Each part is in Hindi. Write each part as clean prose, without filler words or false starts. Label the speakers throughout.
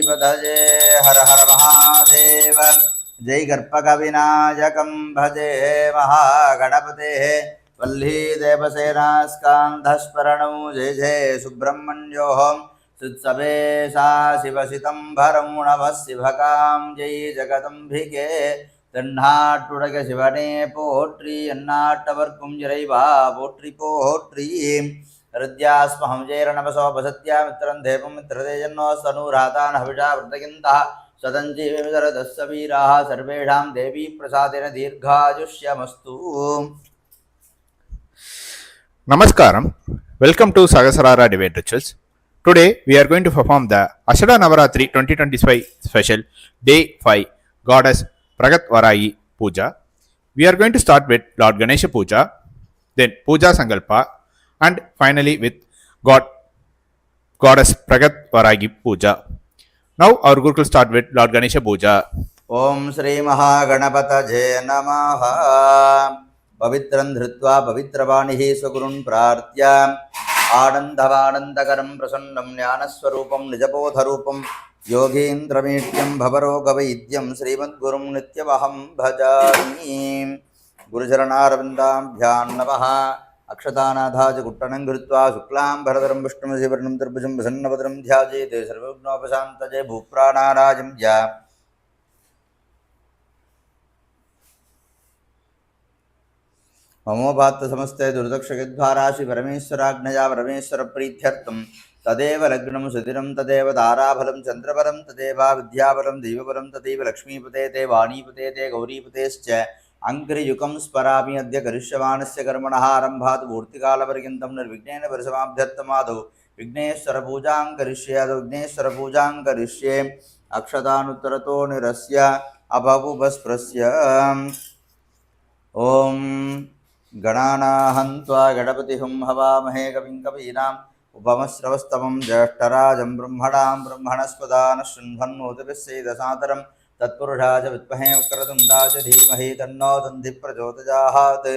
Speaker 1: भजे हर हर महादेव। जय गर्पकविनायकं भजे महागणपतेः वल्लीदेवसेनास्कान्धस्मरणं जय जय सुब्रह्मण्योऽहं सुत्सवेशा शिवसितम्भरं नमः शिवकां जय जगदम्बिके। தென்னாட்டுடைய சிவனே போற்றி, எந்நாட்டவர்க்கும் இறைவா போற்றி போற்றி. हृद्यास्महं जैरणमसोपसत्या मित्रं देवं मित्रतेजन्नो सनुरातान् हविषा वृतयन्तः सदञ्जीवितरदस्य वीराः सर्वेषां देवी प्रसादेन दीर्घायुष्यमस्तु.
Speaker 2: Namaskaram. Welcome to Sagasarara Divine Rituals. Today we are going to perform the Ashada Navaratri 2025 special Day 5 Goddess Pragat Varahi Puja. We are going to start with Lord Ganesha Puja, then Puja Sankalpa, and finally with Goddess Pragat Varahi Puja. Now our Guru will start with Lord Ganesha Puja.
Speaker 1: Om Shri Mahaganapataye Namaha. पवित्रं धृत्वा पवित्रवाणिः स्वगुरुन् प्रार्थ्य आनन्दवानन्दकरं प्रसन्नं ज्ञानस्वरूपं निजबोधरूपं योगीन्द्रमीड्यं भवरोगवैद्यं श्रीमद्गुरुं नित्यमहं भजामि. गुरुचरणारविन्दाभ्यां नमः. अक्षतानाथाच कुट्टनं कृत्वा शुक्लाम्बरधरं विष्णुमशिवर्णं त्रिभुजं प्रसन्नवदनं ध्यायेत् सर्वविघ्नोपशान्तये भूप्राणाराजं या. ममोपात्त समस्ते दुर्दक्षगद्वारा श्री परमेश्वराज्ञया परमेश्वर प्रीत्यर्थं तदेव लग्नं सुधिरं तदेव ताराफलं चन्द्रफलं तदेव विद्याफलं दैवफलं तदेव लक्ष्मीपते ते वाणीपते ते गौरीपतेश्च अङ्घ्रियुगं स्मरामि अद्य करिष्यमाणस्य कर्मणः आरम्भात् पूर्तिकालपर्यन्तं निर्विघ्नेन परिसमाप्त्यर्थमादौ विघ्नेश्वरपूजां करिष्ये विघ्नेश्वरपूजां करिष्ये. अक्षतानुत्तरतो निरस्य अपपुपस्पृश्य. ओम गणानाहन्त्वा गणपतिहुं हवामहे कविं कवीनाम् उपमश्रवस्तमं ज्येष्ठराजं ब्रह्मणां ब्रह्मणस्पदानः शृण्वन्नोतिभिस्सेदसादरं तत्पुरुषाय विद्महे वक्रतुण्डाय धीमहि तन्नो दन्धिः प्रचोदयात्.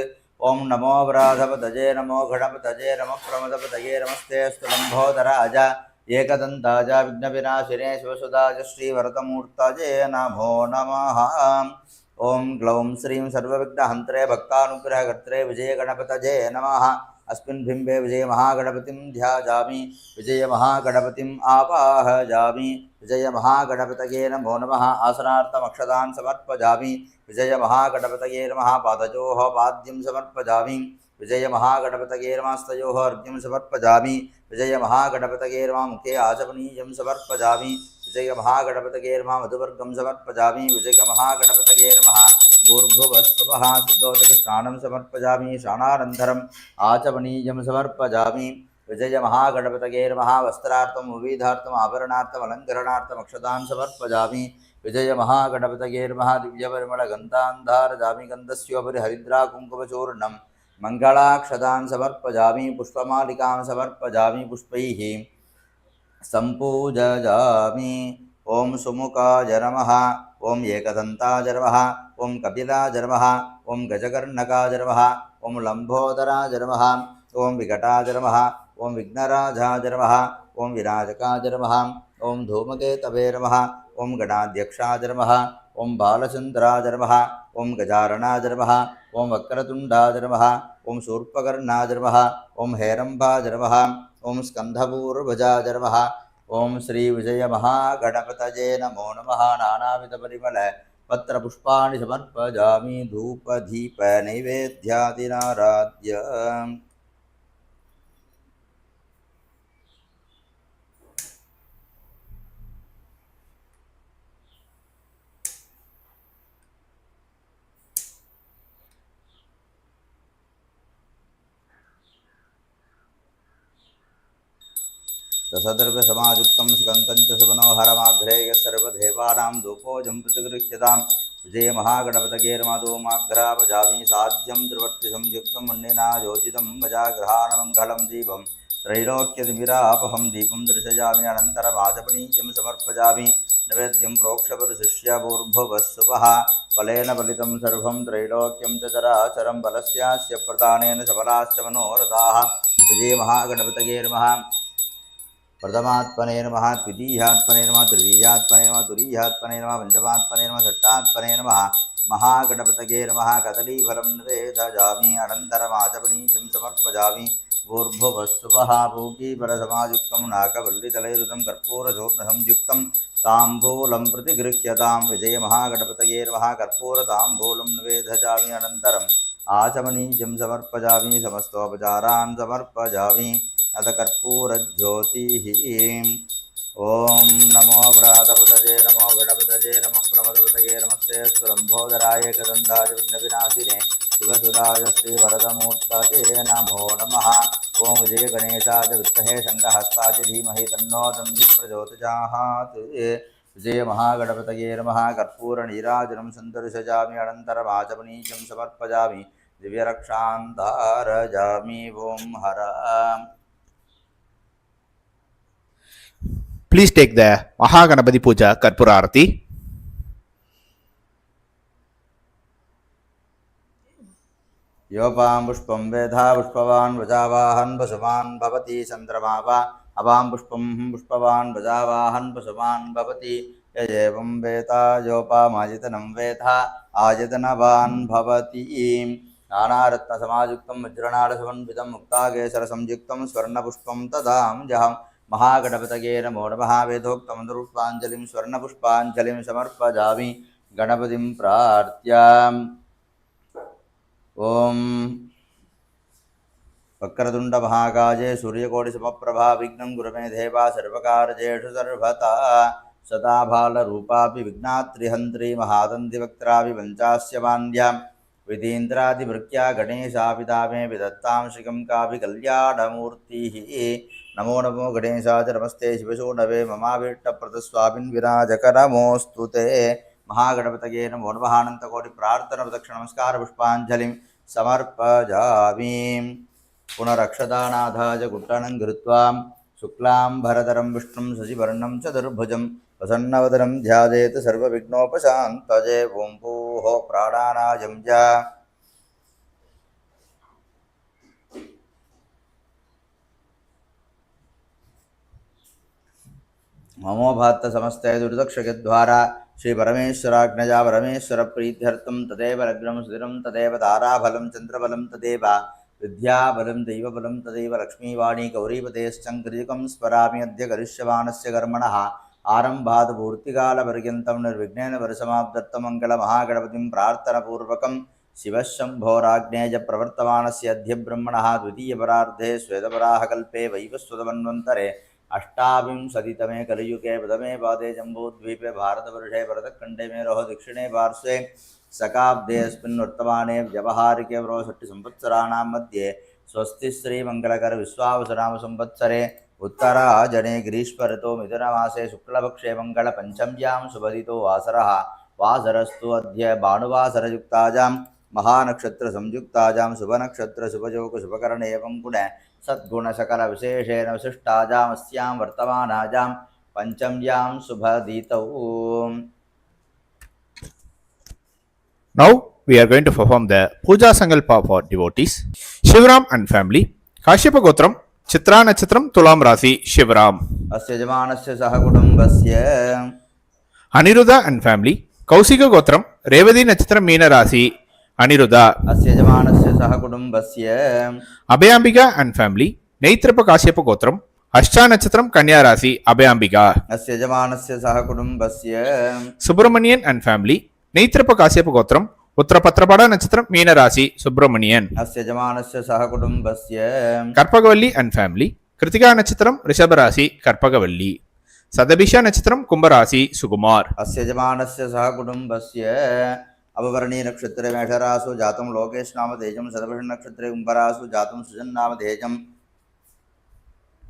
Speaker 1: ओं नमो व्राधपतये नमो गणपतये नमः प्रमदपतये नमस्ते स्तुलम्भोदराज एकदन्ताज विघ्नविनाशिने शिवसुदाय श्रीवरदमूर्तये नमो नमः. ओं ग्लौं श्रीं सर्वविघ्नहन्त्रे भक्तानुग्रहकर्त्रे विजयगणपतये नमः. अस्मिन् बिम्बे विजयमहागणपतिं ध्यायामि विजयमहागणपतिम् आवाहयामि. विजयमहागणपतये नमो नमः. आसनार्थमक्षतान् समर्पयामि. विजयमहागणपतये नमः. पादयोः पाद्यं समर्पयामि. विजयमहागणपतये नमः. हस्तयोः अर्घ्यं समर्पयामि. विजयमहागणपतये नमः. मुखे आचमनीयं समर्पयामि. विजयमहागणपतये नमः. मधुवर्गं समर्पयामि. विजयमहागणपतये नमः. भूर्भुवस्सुवः सिद्धोदकस्नानं समर्पयामि. स्नानानन्तरम् आचमनीयं समर्पयामि. विजयमहागणपतये नमः. वस्त्रार्थं विविधार्थम् आभरणार्थम् अलङ्करणार्थम् अक्षतान् समर्पयामि. विजयमहागणपतये नमः. दिव्यपरिमलगन्धान् धारयामि. गन्धस्योपरि हरिद्राकुङ्कुमचूर्णं मङ्गलाक्षतान् समर्पयामि. पुष्पमालिकां समर्पयामि. पुष्पैः सम्पूजयामि. ओं सुमुखाय नमः. ओं एकदन्ताय नमः. ओं कपिलाय नमः. ओं गजकर्णकाय नमः. ओं लम्बोदराय नमः. ओं विकटाय नमः. ओं विघ्नराजाय नमः. ओं विनायकाय नमः. ओं धूमकेतवे नमः. ओं गणाध्यक्षाय नमः. ओं बालचन्द्राय नमः. ओं गजाननाय नमः. ओं वक्रतुण्डाय नमः. ओं शूर्पकर्णाय नमः. ओं हेरम्बाय नमः. ओं स्कन्धपूर्वजाय नमः. ओं श्री विजयमहागणपतये नमो नमः. नानाविधपरिमल पत्रपुष्पाणि समर्पयामि. धूपदीप नैवेद्यादिनाराध्य. दशद्रव्यसमायुक्तं सुगन्धं च सुमनोहरमाघ्रे सर्वदेवानां धूपोऽयं प्रतिगृह्यतां. विजयमहागणपतये नमः. धूमाघ्रापजामि साध्यं त्रिवर्तिसंयुक्तं मण्डिना योजितं भजाग्रहाणमङ्गलं दीपं त्रैलोक्यतिमिरापहं दीपं दर्शयामि. अनन्तरमाचमनीयं समर्पयामि. नैवेद्यं प्रोक्षपरिशिष्यभूर्भुवस्सुवः फलेन फलितं सर्वं त्रैलोक्यं च चराचरं बलस्यास्य प्रदानेन सबलाश्च मनोरथाः. विजयमहागणपतये नमः. प्रथमात्मने नमः द्वितीयात्मने नमः तृतीयात्मने नमः तुरीयात्मने नमः पञ्चमात्मने नमः षष्ठात्मने नमः महागणपतये नमः कदलीफलं निवेदयामि अनन्तरमाचमनीयं समर्पयामि भूर्भुवस्सुवः भूगीपरसमायुक्तं नाकवल्लितलैरुतं कर्पूरचूर्णसंयुक्तं ताम्बूलं प्रतिगृह्यतां विजयमहागणपतये नमः कर्पूरताम्बूलं निवेदयामि अनन्तरम् आचमनीयं समर्पयामि समस्तोपचारान् समर्पयामि अथ कर्पूरज्योतिः ॐ नमो व्रातपतये नमो गणपतये नमः प्रमदपतये नमस्ते स्वरम्भोदराय कदन्ताय विघ्नविनाशिने शिवसुराय श्रीवरदमूर्तये नमो नमः ॐ विजयगणेशाय विद्महे शङ्खहस्ताय धीमहि तन्नो दन्ति प्रचोदयात् विजयमहागणपतये नमः कर्पूरनीराजनं सन्दर्शयामि अनन्तरमाचमनीयं समर्पयामि दिव्यरक्षां धारयामि ॐ हर
Speaker 2: Please take the Mahaganapati Puja Karpura Arati.
Speaker 1: योपां पुष्पं वेधा पुष्पवान् वजावाहन् पशुमान् भवति चन्द्रमा वा अपां पुष्पं पुष्पवान् वजावाहन् पशुमान् भवति य एवं वेता योपामायतनं वेधा आयतनवान् भवति नानारत्नसमायुक्तं वज्रनाडसमन्वितं मुक्ताकेशरसंयुक्तं स्वर्णपुष्पं तदाम्यहं महागणपतये नमो नमः वेदोक्तं पुष्पाञ्जलिं स्वर्णपुष्पाञ्जलिं समर्पयामि गणपतिं प्रार्थ्य ओम वक्रतुण्डमहाकाये सूर्यकोटिसमप्रभा विघ्नं गुरु मे देवा सर्वकारजेषु सर्वथा सदा बालरूपापि विघ्नात्रिहन्त्री महादन्तिवक्त्रापि पञ्चास्य मान्यां विधीन्द्रादिभृत्या गणेशापिता मे विदत्तां श्रियं कापि कल्याणमूर्तिः नमो नमो गणेशाय नमस्ते शिवशूनवे ममाभीष्टप्रदस्वामिन् विराजकरमोऽस्तु ते महागणपतये नमो नमः अनन्तकोटिप्रार्थनाप्रदक्षिणनमस्कार पुष्पाञ्जलिं समर्पयामि पुनरक्षदानाथाय कुट्टनं कृत्वा शुक्लाम्बरधरं विष्णुं शशिवर्णं चतुर्भुजं प्रसन्नवदनं ध्यायेत् सर्वविघ्नोपशान्तये ॐ भूः प्राणानायं च ममोभात्त समस्ते दुर्दक्षद्वारा श्री परमेश्वराज्ञया परमेश्वर प्रीत्यर्थं तदेव लग्नं सुदिनं तदेव ताराबलं चन्द्रबलं तदेव विद्याबलं दैवबलं तदेव लक्ष्मीवाणी गौरीपतेश्चङ्कृतिकं स्मरामि अद्य करिष्यमाणस्य कर्मणः आरम्भात् पूर्तिकालपर्यन्तं निर्विघ्नेन परिसमाप्त्यर्थं मङ्गलमहागणपतिं प्रार्थनापूर्वकं शिवशम्भोराज्ञेय प्रवर्तमानस्य अद्य ब्रह्मणः द्वितीयपरार्धे श्वेतवराहकल्पे वैवस्वतमन्वन्तरे अष्टाविंशतितमे कलियुगे प्रथमे पादे जम्बूद्वीपे भारतवर्षे भरतखण्डे मेरोः दक्षिणे पार्श्वे शकाब्देऽस्मिन् वर्तमाने व्यवहारिके षट्संवत्सराणां मध्ये स्वस्ति श्रीमङ्गलकरविश्वावसुनाम संवत्सरे उत्तरायणे ग्रीष्मऋतौ मिथुनमासे शुक्लपक्षे मङ्गलपञ्चम्यां शुभदितो वासरः वासरस्तु अद्य भानुवासरयुक्तायां महानक्षत्रसंयुक्तायां शुभनक्षत्रशुभयोगशुभकरणे एवं गुणे सद्गुणसकलविशेषेण विशिष्टायामस्यां वर्तमानायां पञ्चम्यां शुभदितौ
Speaker 2: Now we are going to perform the Puja Sankalpa for devotees. Shivaram and family. Kashyapa Gotram, Chitra Nachatram, Tulam Rasi, Shivaram.
Speaker 1: अस्य यजमानस्य सह कुटुम्बस्य
Speaker 2: Aniruddha and family. Kausika Gotram, Revati Nachatram, Meena Rasi, Aniruddha.
Speaker 1: अस्य यजमानस्य सह कुटुम्बस्य
Speaker 2: Abhayambika and family. Naitrapa Kashyapa Gotram, Ashcha Nachatram, Kanya Rasi, Abhayambika.
Speaker 1: अस्य यजमानस्य सह कुटुम्बस्य
Speaker 2: Subramanian and family. Naitrapa Kashyapa Gotram, Uttrapatrapada Nachatram, Meena Rasi, Subramanian.
Speaker 1: अस्य यजमानस्य सह कुटुम्बस्य
Speaker 2: Karpagavalli and family. Kritika Nachatram, Rishabha Rasi, Karpagavalli. Sadabisha Nachatram, Kumbha Rasi, Sukumar.
Speaker 1: अस्य यजमानस्य सह कुटुम्बस्य अववर्णी नक्षत्रे मेषरासु जातं लोकेश नाम तेजं सदभिष नक्षत्रे कुम्भरासु जातं सुजन नाम तेजं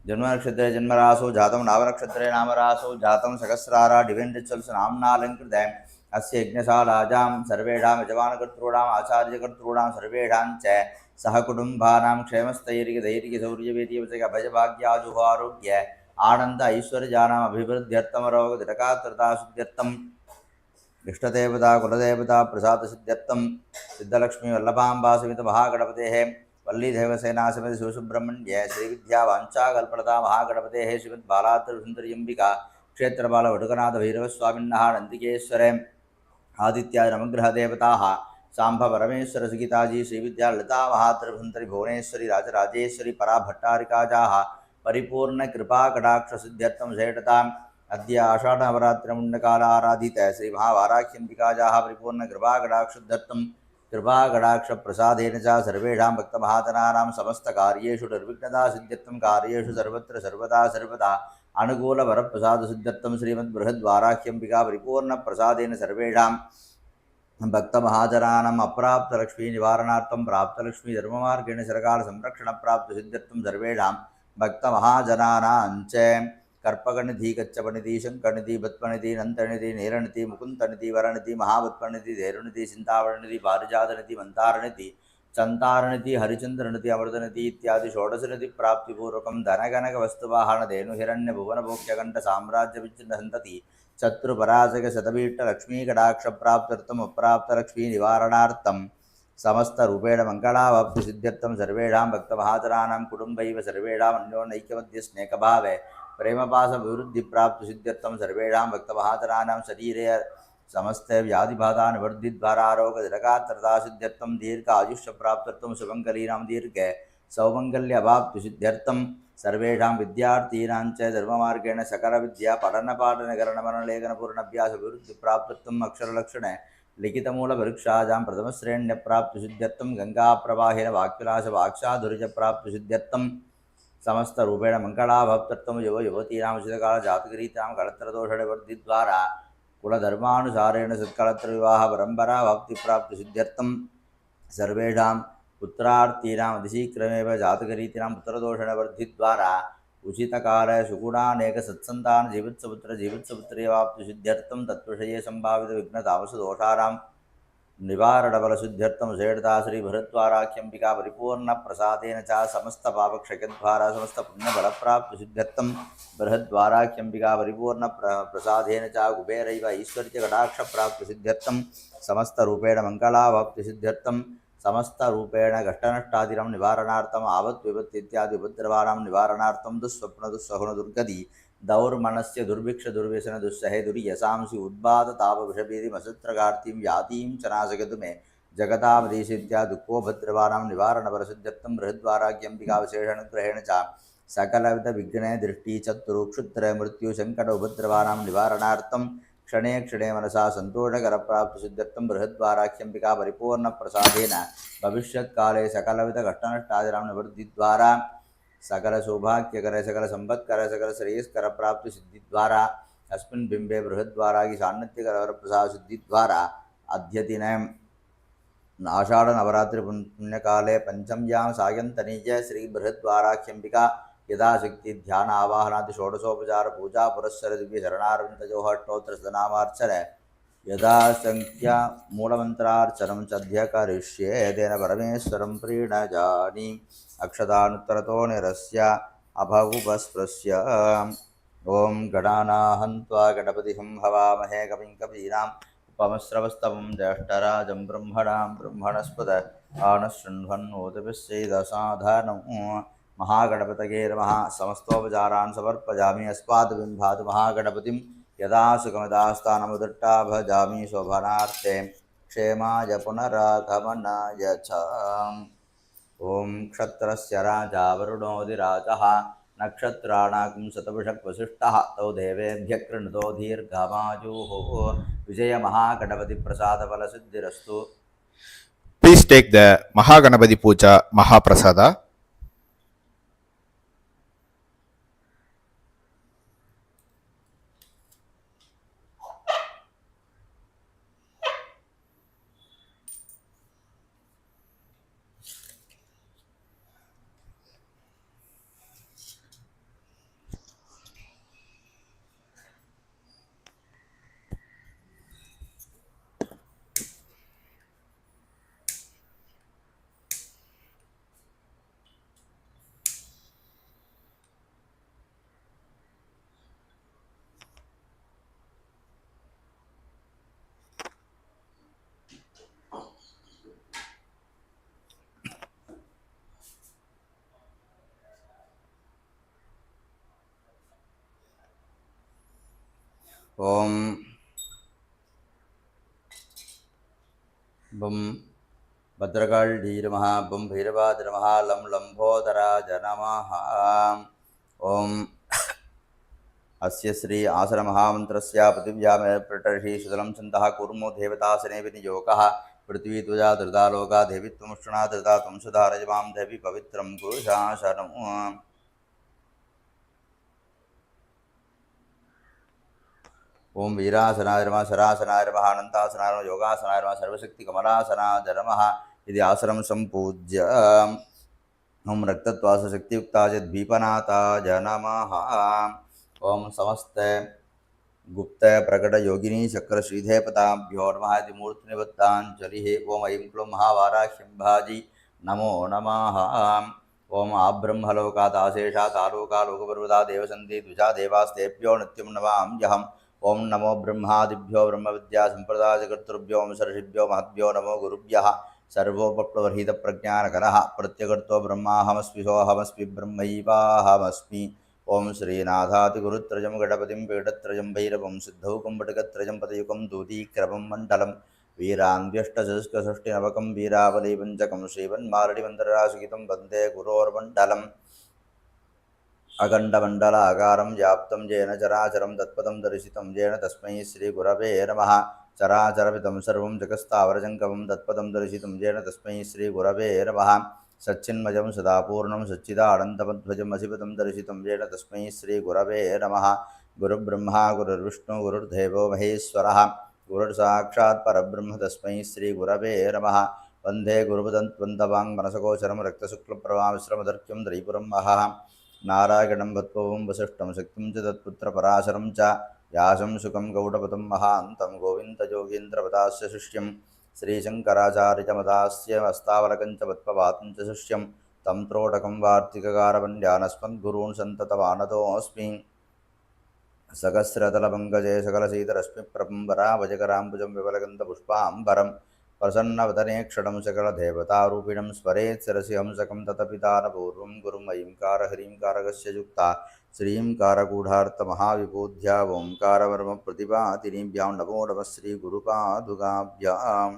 Speaker 1: जन्म नक्षत्रे जन्मरासु जातं नामनक्षत्रे नामरासु जातं सहस्रारा डिवैन रिचुअल्स नाम्नालंकृत अस्य यज्ञशालाजां सर्वेषां यजमानकर्तॄणाम् आचार्यकर्तॄणां सर्वेषां च सह कुटुम्बानां क्षेमस्थैर्यधैर्यशौर्यवीर्यवचक अभयभाग्याजुहारोग्य आनन्द ऐश्वर्यानाम् अभिवृद्ध्यर्थमरोगतिरकात्रताशुद्ध्यर्थम् इष्टदेवता कुलदेवता प्रसादसिद्ध्यर्थं सिद्धलक्ष्मी वल्लभाम्बा समेत महागणपतेः वल्लीदेवसेना समेत शिवसुब्रह्मण्य श्रीविद्यावाञ्छाकल्पलता महागणपतेः श्रीमद्बालात्रिसुन्दर्यम्बिका क्षेत्रपालवटुकनाथ भैरवस्वामिनः नन्दिकेश्वरे आदित्याय नवग्रहदेवताः सांब परमेश्वर सुगीताजी श्रीविद्या ललिता महात्रिभुवंतरी भुवनेश्वरी राजराजेश्वरी परा भट्टारिकाजाः परिपूर्ण कृपा कटाक्ष सिद्ध्यर्थम श्रेष्ठताम् अद्य आषाढ़ नवरात्रि मुंडकाल आराधित श्री महावाराख्यंबिकाजाः परिपूर्ण कृपा कटाक्षुद्धर्थम कृपा कटाक्ष प्रसादेन च सर्वेषां भक्तमहाजनानां समस्त कार्येषु निर्विघ्नता सिद्ध्यर्थम कार्येषु सर्वत्र सर्वदा सर्वदा अनुकूल वरप्रसाद सिद्ध्यर्थम श्रीमद्बृहद्वाराख्यंबिका परिपूर्ण प्रसादेन सर्वेषां भक्तमहाजनानाम् अप्राप्तलक्ष्मी निवारणार्थं प्राप्तलक्ष्मी धर्ममार्गेण चिरकाल संरक्षण प्राप्त सिद्ध्यर्थं सर्वेषां भक्तमहाजनानां च कर्पगणिधि कच्चपणिधि शंकरनिधि बत्पनिधि नंतनिधि नीलनिधि मुकुंदनिधि वरनिधि महावत्पनिधि धैर्यनिधि चिंतावरणनिधि पारिजातनिधि मंतारनिधि चंतारनिधि हरिचंद्रनिधि अमृतनिधि इत्यादि षोडशनिधि प्राप्तिपूर्वकं धनगणक वस्तुवाहन धेनु हिरण्य भुवन भोक्यगंड साम्राज्य विच्छिन्न संतति शत्रुपराजक शतबीट्ट लक्ष्मी कटाक्ष प्राप्त्यर्थम अप्राप्त लक्ष्मी निवारणार्थम समस्त रूपेण मंगलावाप्ति सिद्ध्यर्थम सर्वेषां भक्तमहाजनानां कुटुंबैव सर्वेषाम् अन्योन्यैक्यमध्य स्नेहभावे प्रेमपास विवृद्धि प्राप्त सिद्ध्यर्थम सर्वेषां भक्तमहाजनानां शरीरे समस्त व्याधिबाधा निवृद्धि द्वारा रोग दीर्घात्रता सिद्ध्यर्थम दीर्घ आयुष्य प्राप्त्यर्थम शुभंकरीणां दीर्घ सौमंगल्य अभाप्ति सिद्ध्यर्थम सर्वेषां विद्यार्थीनां च धर्ममार्गेण सकल विद्या पठन पाठन करण मनन लेखन पूर्ण अभ्यास विवृद्धि प्राप्त्यर्थम अक्षरलक्षण लिखितमूल परीक्षायां प्रथमश्रेण्य प्राप्ति सिद्ध्यर्थम गंगा प्रवाहेन वाक्विलास वाक्साधुर्य प्राप्ति सिद्ध्यर्थम समस्त रूपेण मंगलाभक्त्यर्थम युव युवतीनां उचितकाल जातकरीतां कलत्रदोष निवृद्धि द्वारा कुलधर्मानुसारेण सत्कलत्र विवाह परंपरा भक्ति प्राप्ति सिद्ध्यर्थम सर्वेषां पुत्रार्थीनाम् अतिशीघ्रमेव जातकरीतीनां पुत्रदोषनिवृद्धि द्वारा उचितकाल सुगुणानेक सत्सन्तान जीवित्सपुत्री वाप्ति सिद्ध्यर्थम तत्विषये संभावित विघ्न तामस दोषाणां निवारण बल सिद्ध्यर्थम श्रेष्ठता श्री भरद्वाराख्यंबिका परिपूर्ण प्रसादेन च समस्त पापक्षयद्वारा समस्त पुण्य बल प्राप्ति सिद्ध्यर्थम बृहद्वाराख्यंबिका परिपूर्ण प्रसादेन च कुबेरैव ऐश्वर्य कटाक्ष प्राप्ति सिद्ध्यर्थम समस्त रूपेण मंगलावाप्ति सिद्ध्यर्थम समस्त रूपेण कष्टनष्टादिनां निवारणार्थम आवत् विपत्ति इत्यादि उपद्रवानां निवारणार्थम दुःस्वप्न दुःसहुन दुर्गति दौर्मनस्य दुर्भिक्ष दुर्व्यसन दुस्सहे दुर्यसांसि उद्बाध ताप विषभीति मसत्रकार्तिं व्याधिं च नाशयतु मे जगतामरीशित्या दुःखोपद्रवानां निवारण परसिद्ध्यर्थं बृहद्वाराख्यंबिका विशेषानुग्रहेण च सकलविध विघ्ने दृष्टि चतुरु क्षुत्र मृत्यु संकट उपद्रवानां निवारणार्थं क्षणे क्षणे मनसा संतोषकर प्राप्त सिद्ध्यर्थम बृहद्वाराख्यंबिका परिपूर्ण प्रसादेन भविष्यत्काले सकलविध कष्टनष्टादिनां निवृत्ति द्वारा सकल सौभाग्यकर सकल संपत्कर सकल श्रेयस्कर प्राप्ति सिद्धि द्वारा अस्मिन् बिंबे बृहद्वारा की सान्निध्यकर प्रसाद सिद्धि द्वारा अद्यदिने आषाढ़ नवरात्रि पुण्यकाले पंचम्यां सायन्तनीय श्री बृहद्वाराख्यंबिका यथाशक्ति ध्यान आवाहनादि षोडशोपचार पूजा पुरस्सर दिव्य शरणारविन्दयोः अष्टोत्तर शतनामार्चन यथासंख्या मूलमन्त्रार्चनं चद्य करिष्ये तेन परमेश्वरं प्रीणजानि अक्षतानुत्तरतो निरस्य अभवुपस्पृश्य ओं गणानाहं त्वा गणपतिं हवामहे कविं कवीनाम् उपमस्रवस्तवं ज्येष्ठराजं ब्रह्मणां ब्रह्मणस्पद आनशृण्वन्नोतिभिश्चैदसाधानं महागणपतये नमः समस्तोपचारान् समर्पयामि अस्मात् बिम्भात् महागणपतिं यदा सुखमदास्थानमुदट्टा भजामि शोभनार्थे क्षेमाय पुनरागमनाय च ओं क्षत्रस्य राजा वरुणोऽधिराजः नक्षत्राणां शतभिषक्वसिष्ठः तौ देवेभ्यः कृणुतो दीर्घमायुः विजय महागणपति प्रसाद फलसिद्धिरस्तु.
Speaker 2: Please take the Mahaganapati Puja Mahaprasada.
Speaker 1: ओम बम भद्रकाली नमः बम भैरवाज नमः लं लंबोदराज नमः। ओम अस्य श्री आसन महामंत्रस्य पृथिव्याम प्रटर्षि सुतलं छन्दः कूर्मो देवतासने विनियोगः पृथ्वी त्वजा धृता लोका देवी त्वमुष्णा धृता त्वं सुधारय मां देवी पवित्रं कुरु शासनम्। ओम वीरासनाय नमः शरासनाय नमः अनंतासनाय नमः योगासनाय नमः सर्वशक्ति कमलासनाय नमः। इति आसनं संपूज्य ओम रक्तत्वास शक्तियुक्ताय द्वीपनाथाय नमः। ओम समस्त गुप्त प्रकट योगिनी चक्र श्रीधे पताभ्यो नमः। इति मूर्तिनिबद्धाञ्जलिः। ओम ऐं क्लूं महावाराह्यं भाजी नमो नमः। ओम आब्रह्मलोकात् आशेषात् आलोकालोकपर्वता देवसन्ति द्विजा देवास्तेभ्यो नित्यं नमाम्यहम्। ओम नमो ब्रह्मादिभ्यो ब्रह्मविद्या संप्रदायकर्तृभ्यो ऋषिभ्यो महद्भ्यो नमो गुरुभ्यः। सर्वोपप्लवरहितप्रज्ञानकरः प्रत्यगर्तो ब्रह्माहमस्मि सोऽहमस्मि ब्रह्मैवाहमस्मि। ओम श्रीनाथातिगुरुत्रयं गणपतिं पीठत्रयं भैरवं सिद्धौकं पतयुकं दूतीक्रमं मण्डलं वीरान्व्यष्टचतुष्कषष्टिनवकं वीरावलीपञ्चकं श्रीवन्मालडिमन्त्रराशिकितं वन्दे गुरोर्मण्डलम्। अखण्डमण्डलाकारं व्याप्तं येन चराचरं तत्पदं दर्शितं येन तस्मै श्रीगुरवे नमः। चराचरमिदं सर्वं जगत्स्थावरजङ्गमं तत्पदं दर्शितं येन तस्मै श्रीगुरवे नमः। सच्चिन्मयं सदा पूर्णं सच्चिदानन्दमध्वजम् असिपदं दर्शितं येन तस्मै श्रीगुरवे नमः। गुरुब्रह्मा गुरुर्विष्णु गुरुर्देवो महेश्वरः गुरुर्साक्षात् परब्रह्म तस्मै श्रीगुरवे नमः। वन्दे गुरुपदन्त्वन्दवाङ्मनसगोचरं रक्तशुक्लप्रभामिश्रमदर्क्यं द्रैपुरं महः। नारायणं भत्वं वसिष्ठं शक्तिं च तत्पुत्रपराशरं च व्यासं शुकं गौडपदं महान्तं गोविन्दयोगीन्द्रपदास्य शिष्यं श्रीशङ्कराचार्यमदास्य हस्तावलकं च वत्पवातं च शिष्यं तं त्रोटकं वार्तिककारवन्द्यानस्मद्गुरून् सन्ततमानतोऽस्मि। सहस्रतलपङ्कजे सकलसीतरश्मिप्रपम्बरावजकराम्बुजं विवलगन्धपुष्पाम्बरं प्रसन्नवदने क्षणं सकलदेवतारूपिणं स्मरेत् शिरसि हंसकं ततपिदानपूर्वं गुरुं ऐंकार ह्रींकारकस्य युक्ता श्रींकारगूढार्थमहाविबोध्या ओंकारवर्मप्रतिभातिनीभ्यां नमो नमः श्रीगुरुपादुकाभ्याम्।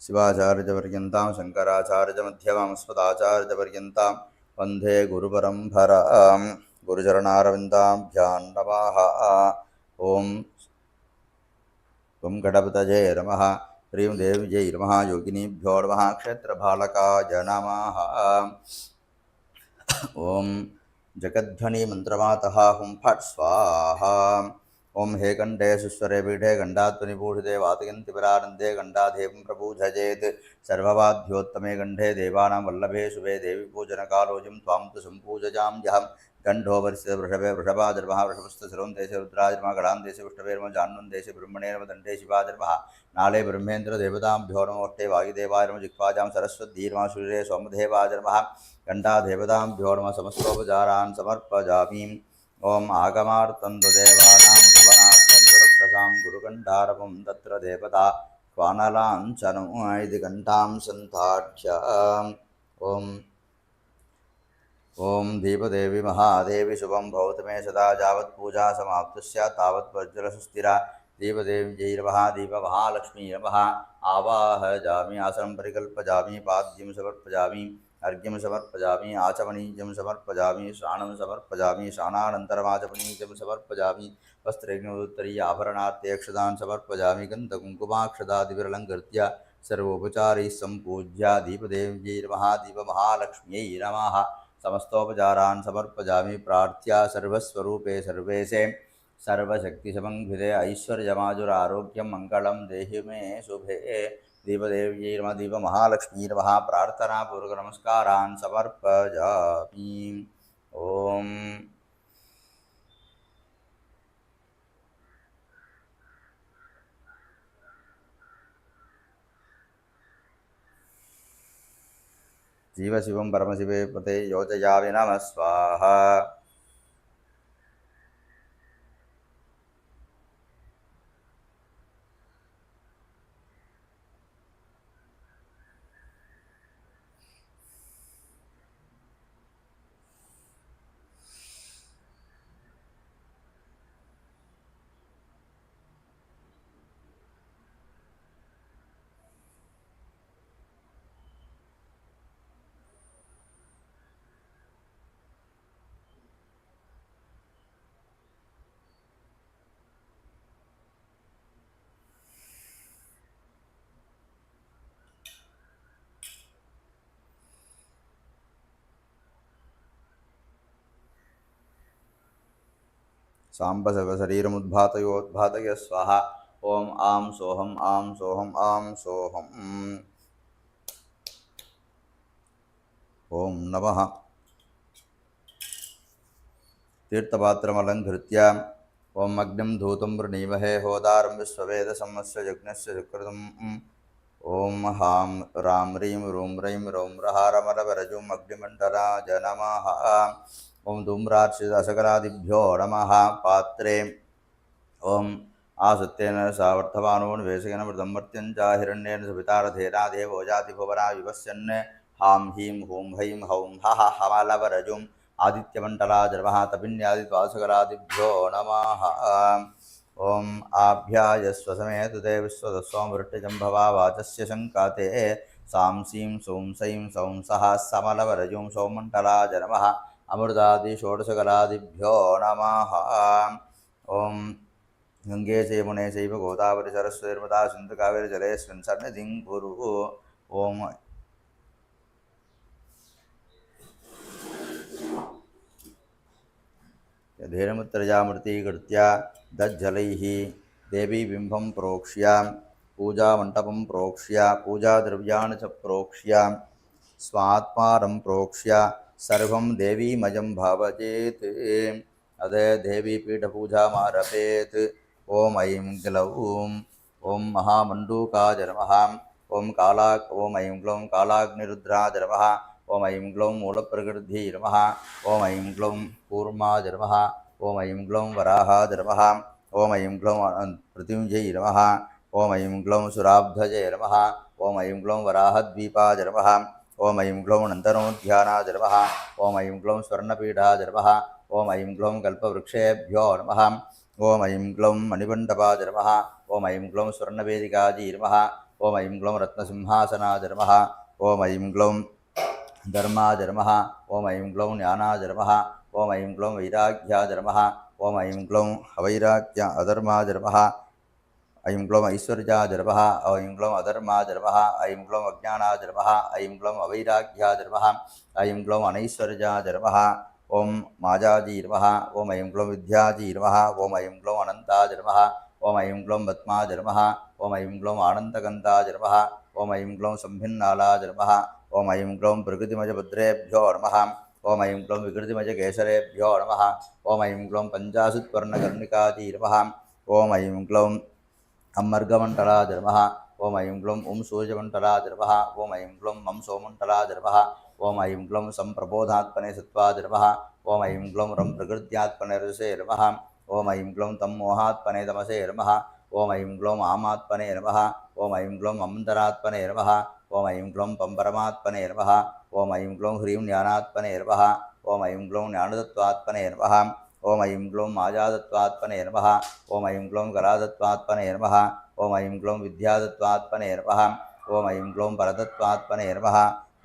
Speaker 1: शिवाचार्यपर्यन्तां शङ्कराचार्यमध्यमां अस्मदाचार्यपर्यन्तां वन्दे गुरुपरम्परां गुरुचरणारविन्दाभ्यां नमः। ओम गणपतये नमः। ह्रीं देव्यै नमः। योगिनीभ्यो नमः। क्षेत्रपालकाय नमः। ओम जगद्ध्वनि मंत्रमातः हुं फट् स्वाहा। ओम हे कंठे सुस्वरे पीठे गंडात्वनिभूषिते वातयन्ति परानन्दे गंडाधेवं प्रपूजयेत् सर्ववाद्योत्तमे गंडे देवानां वल्लभे शुभे देवी पूजनकालोऽयं त्वां तु सम्पूजयाम्यहम्। गंडो वरिष्ठे वृषभे वृषभाजर्मः वृषभस्थशिरों देशे रुद्राजर्मः गणां देशे विष्णवेर्मः जाह्नवं देशे ब्रह्मणे नमः दण्डे शिवाजर्मः नाले ब्रह्मेन्द्र देवताभ्यो नमो अष्टे वायुदेवाय नमः जिह्वाजां सरस्वतीर्मः शूरे सोमदेवाजर्मः गंडादेवताभ्यो नमः समस्तोपचारान् समर्पयामि। ओम आगमार्तं देवानां भुवनार्थं रक्षसां गुरुकण्ठारवं तत्र देवता क्वानलाञ्चनम् इति घण्टां सन्ताढ्य ओम दीपदेवी महादेवी शुभं भवतु मे सदा यावत् पूजा समाप्ता स्यात् तावत् वर्जलसुस्थिरा। दीपदेव्यै नमः। दीपमहालक्ष्मी नमः। आवाहयामि आसनं परिकल्पयामि पाद्यं समर्पयामि अर्घ्यं समर्पयामि आचमनीयं समर्पयामि स्नानं समर्पयामि स्नानानन्तरमाचमनीयं समर्पयामि वस्त्रैर्नोत्तरीय आभरणार्थेक्षदान् समर्पयामि गन्धकुङ्कुमाक्षदादिविरलङ्कृत्य सर्वोपचारैः सम्पूज्य दीपदेव्यै नमः दीपमहालक्ष्म्यै नमः समस्तोपचारान् समर्पयामि प्रार्थ्य सर्वस्वरूपे सर्वेशे सर्वशक्तिसमन्विते ऐश्वर्यमाजुरारोग्यं मङ्गलं देहि मे शुभे दीपदेव्यै नमः दीपमहालक्ष्मी नमः प्रार्थनापूर्वकनमस्कारान् समर्पयामि ॐ जीवशिवं परमशिवे पते योजयामि नमः स्वाहा साम्ब सर्वशरीरमुद्घातयोद्घातय स्वाहा ॐ आं सोऽहम् आं सोऽहम् आं सोऽहम् ॐ नमः तीर्थपात्रमलङ्कृत्य ॐ अग्निं धूतं वृणीमहे होदारं विश्ववेदसंवस्य यज्ञस्य सुकृतम् ॐ हां रां ह्रीं रूं रैं रौं रहारमरवरजुम् अग्निमण्डलाय नमः ॐ धूम्रार्चितसकलादिभ्यो नमः पात्रे ॐ आसत्येन सावर्धमानो निवेशकेन मृतं मर्त्यं च हिरण्येन सवितारथेना देवो जातिभुवना विवस्यन् हां हीं हूं हैं हौं हः हमलवरजुम् आदित्यमण्डलाजर्मः तपिन्यादित्वासकलादिभ्यो नमः ॐ आभ्यायस्व समेतुते विश्वदस्वामृष्टिजम्भवा वाचस्य शङ्काते सां सीं सौं सैं सौं सः समलवरजुं सौमण्डलाज नमः अमृतादिषोडशकलादिभ्यो नमः ॐ गंगे च यमुने चैव गोदावरी सरस्वती नर्मदा सिन्धु कावेरी जलेऽस्मिन् सन्निधिं कुरु ॐ यथेनमुत्तरजामृतीकृत्य दज्जलैः देवीबिम्बं प्रोक्ष्य पूजामण्डपं प्रोक्ष्य पूजाद्रव्याणि च प्रोक्ष्य स्वात्मानं प्रोक्ष्य सर्वं देवीमयं भावयेत् अद देवीपीठपूजामारभेत् ॐ ऐं ग्लौं ॐ महामण्डूकाय नमः ॐ ऐं ग्लौं कालाग्निरुद्राय नमः ॐ ऐं ग्लौं मूलप्रकृतिः नमः ॐ ऐं ग्लौं कूर्माय नमः ॐ ऐं ग्लौं वराहाय नमः ॐ ऐं ग्लौं पृथिव्यै नमः ॐ ऐं ग्लौं सुराब्धये नमः ॐ ऐं ग्लौं वराहद्वीपाय नमः ॐ ऐं ग्लौं नन्दनोद्यानाय नमः ॐ ऐं ग्लौं स्वर्णपीठाय नमः ॐ ऐं ग्लौं कल्पवृक्षेभ्यो नमः ॐ ऐं ग्लौं मणिमण्डपाय नमः ॐ ऐं ग्लौं स्वर्णवेदिकायै नमः ॐ ऐं ग्लौं रत्नसिंहासनाय नमः ॐ ऐं ग्लौं धर्माय नमः ॐ ऐं ग्लौं ज्ञानाय नमः ॐ ऐं ग्लौं वैराग्याय नमः ॐ ऐं ग्लौं अवैराग्य अधर्माय नमः ऐं ग्लौं ऐश्वर्याय नमः ऐं ग्लौं अधर्माय नमः ऐं ग्लौं अज्ञानाय नमः ऐं ग्लौं अवैराग्याय नमः ऐं ग्लौं अनैश्वर्याय नमः ॐ मायाजी नमः ॐ ऐं ग्लौं विद्याजी नमः ॐ ऐं ग्लौं अनन्ताय नमः ॐ ऐं ग्लौं पद्माय नमः ॐ ऐं ग्लौं आनन्दगन्धाय नमः ॐ ऐं ग्लौं सम्भिन्नालाय नमः ॐ ऐं ग्लौं प्रकृतिमजभद्रेभ्यो नमः ॐ ऐं ग्लौं विकृतिमजकेसरेभ्यो नमः ॐ ऐं ग्लौं पञ्चाशत्वर्णकर्णिकाजी नमः ॐ ऐं ग्लौं अम्मर्गमण्डलाय नमः ॐ ऐं ग्लौं सूर्यमण्डलाय नमः ॐ ऐं ग्लौं सोमण्डलाय नमः ॐ ऐं ग्लौं सम्प्रबोधात्मने सत्त्वाय नमः ॐ ऐं ग्लौं रं प्रकृत्यात्मने रजसे नमः ॐ ऐं ग्लौं तं मोहात्मने तमसे नमः ॐ ऐं ग्लौं आमात्मने नमः ॐ ऐं ग्लौं अमन्तरात्मने नमः ॐ ऐं ग्लौं पम्परमात्मने नमः ॐ ऐं ग्लौं ह्रीं ज्ञानात्मने नमः ॐ ऐं ग्लौं ज्ञानदत्वात्मने नमः ॐ ऐं ग्लौं मायादत्वात्मने नमः ॐ ऐं ग्लौं कलादत्वात्मने नमः ॐ ऐं ग्लौं विद्यादत्वात्मने नमः ॐ ऐं ग्लौं परदत्वात्मने नमः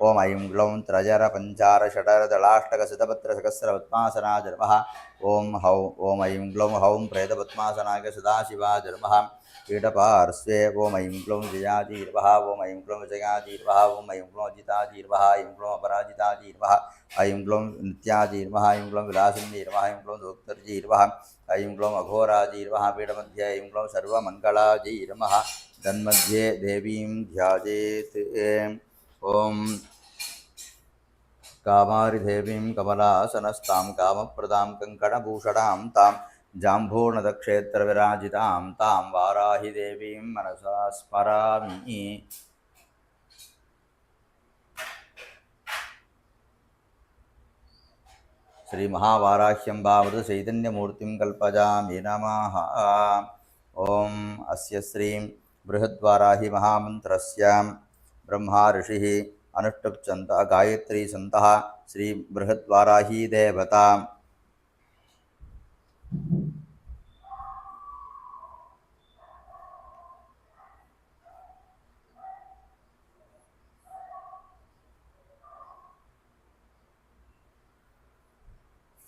Speaker 1: ओम ऐं ग्लौं त्रजर पंचार षटर दलाष्टक सितपत्र पद्मासनाय नमः। ओम ऐं ग्लौं हौं प्रेतपद्मासनाय सदाशिवाय नमः। पीठपार्श्वे ओम ऐं ग्लौं जयाजी नमः। ओम ऐं ग्लौं जयाजी नमः। ओम ऐं ग्लौं अजिताजी नमः। ऐं ग्लौं अपराजिताजी नमः। ऐं ग्लौं नित्याजी नमः। ऐं ग्लौं विलासिनी नमः। ऐं ग्लौं दोक्तर्जी नमः। ऐं ग्लौं अघोराजी नमः। पीठमध्ये ऐं ग्लौं सर्वमङ्गलाजी नमः। तन्मध्ये देवीं ध्यायेत्। ओम कामारिदेवीं कमलासनस्तां कामप्रदां कङ्कणभूषणां तां जाम्बूनदक्षेत्रविराजितां तां वाराहिदेवीं मनसा स्मरामि। श्रीमहावाराह्यम्बावतु चैतन्यमूर्तिं कल्पयामि नमः। ओम अस्य श्रीं बृहद्वाराहि महामन्त्रस्य ब्रह्मा ऋषिः अनुष्टुप्छन्तः गायत्री सन्तः श्री बृहद्वाराही देवता।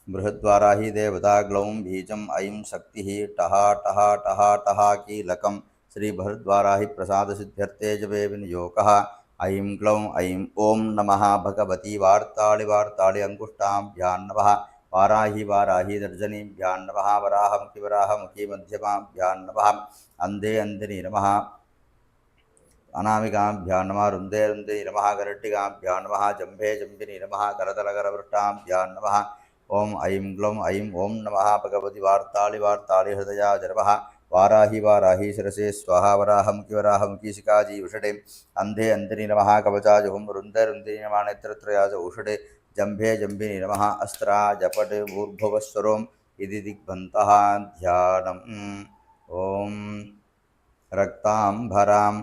Speaker 1: बृहद्वाराही देवता ग्लौं बीजम् ऐं शक्तिः टः टः टः टः कीलकं श्री बृहद्वाराही प्रसाद सिद्ध्यर्थे जपे विनियोगः। ऐं ग्लौं ऐं ओं नमः भगवती वार्ताळि वार्ताळि अंगुष्ठाभ्यां नमः। वाराही वाराही दर्जनीभ्यां नमः। वराहमुखी वराहमुखी मध्यमाभ्यां नमः। अंधे अंधिनी नमः। अनामिकाभ्यां नमः। रुन्दे रुन्दिनी नमः। गरट्टिकाभ्यां नमः। जम्भे जम्बिनी नमः। करतलकरवृष्टाभ्यां नमः। ओम ऐं ग्लौं ऐं ओं नमः भगवती वार्ताळि वार्ताळि हृदयाय नमः। वाराही वाराही शिरसे स्वाहा। वराहमुखी वराहमुखी शिखाजी उषडे। अंधे अंधिनी नमः। कवचाय हुं। रुन्दे रुन्दिनी नमः। नेत्रत्रयाय उषडे। जम्भे जम्बिनी नमः। अस्त्रा जपट भूर्भुवस्वरोम इति दिग्बन्तः ध्यानम्। ओम रक्तांभरां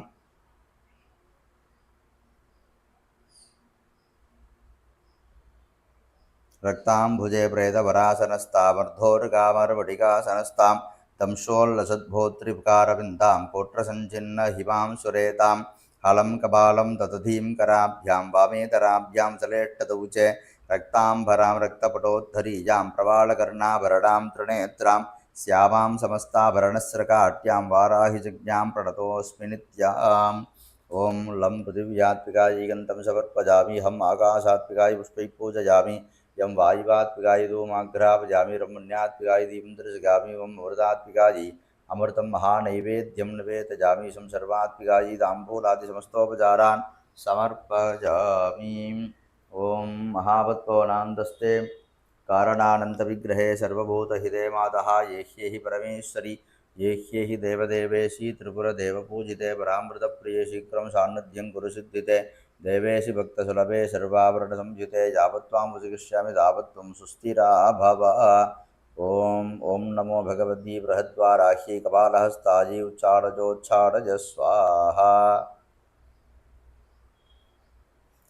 Speaker 1: रक्तांभुजे प्रेतवरासनस्तामर्धोर्गामर्वटिकासनस्तां दंशोल्लसद्भोत्रिपुकारविन्दां कोट्रसञ्चिन्न हिमां सुरेतां हलं कपालं ततधीं कराभ्यां वामेतराभ्यां सलेष्टदौचे रक्तांभरां रक्तपटोद्धरीयां प्रवालकर्णाभरणां त्रिनेत्रां श्यामां समस्ताभरणस्रकाट्यां वाराहिजज्ञां प्रणतोऽस्मि नित्याम्। ओम लं पृथिव्यात्मिकायै गन्तं समर्पयामि। हम आकाशात्मिकायै पुष्पैः पूजयामि। यं वायुवात्मिकायै धूमाघ्रापयामि। रमण्यात्मिकायै दीपं दर्शयामि। ओम अमृतात्मिकायै अमृतं महानैवेद्यं निवेदयामि। शं सर्वात्मिकायै ताम्बूलादिसमस्तोपचारान् समर्पयामि। ओम महावत्वनान्दस्ते कारणानन्तविग्रहे सर्वभूतहिते मातः ये ह्येहि परमेश्वरी ये ह्येहि देवदेवेशी त्रिपुरदेवपूजिते परामृतप्रिये शीघ्रं सान्निध्यं कुरु सिद्धिते देवेशि भक्तसुलभे सर्वाभरणसंयुते यावत्त्वां वसिष्यामि तावत्त्वं सुस्थिरा भव। ओम ओम नमो भगवती बृहद्वाराह्यै कपालहस्तायै उच्चारजोच्चारज स्वाहा।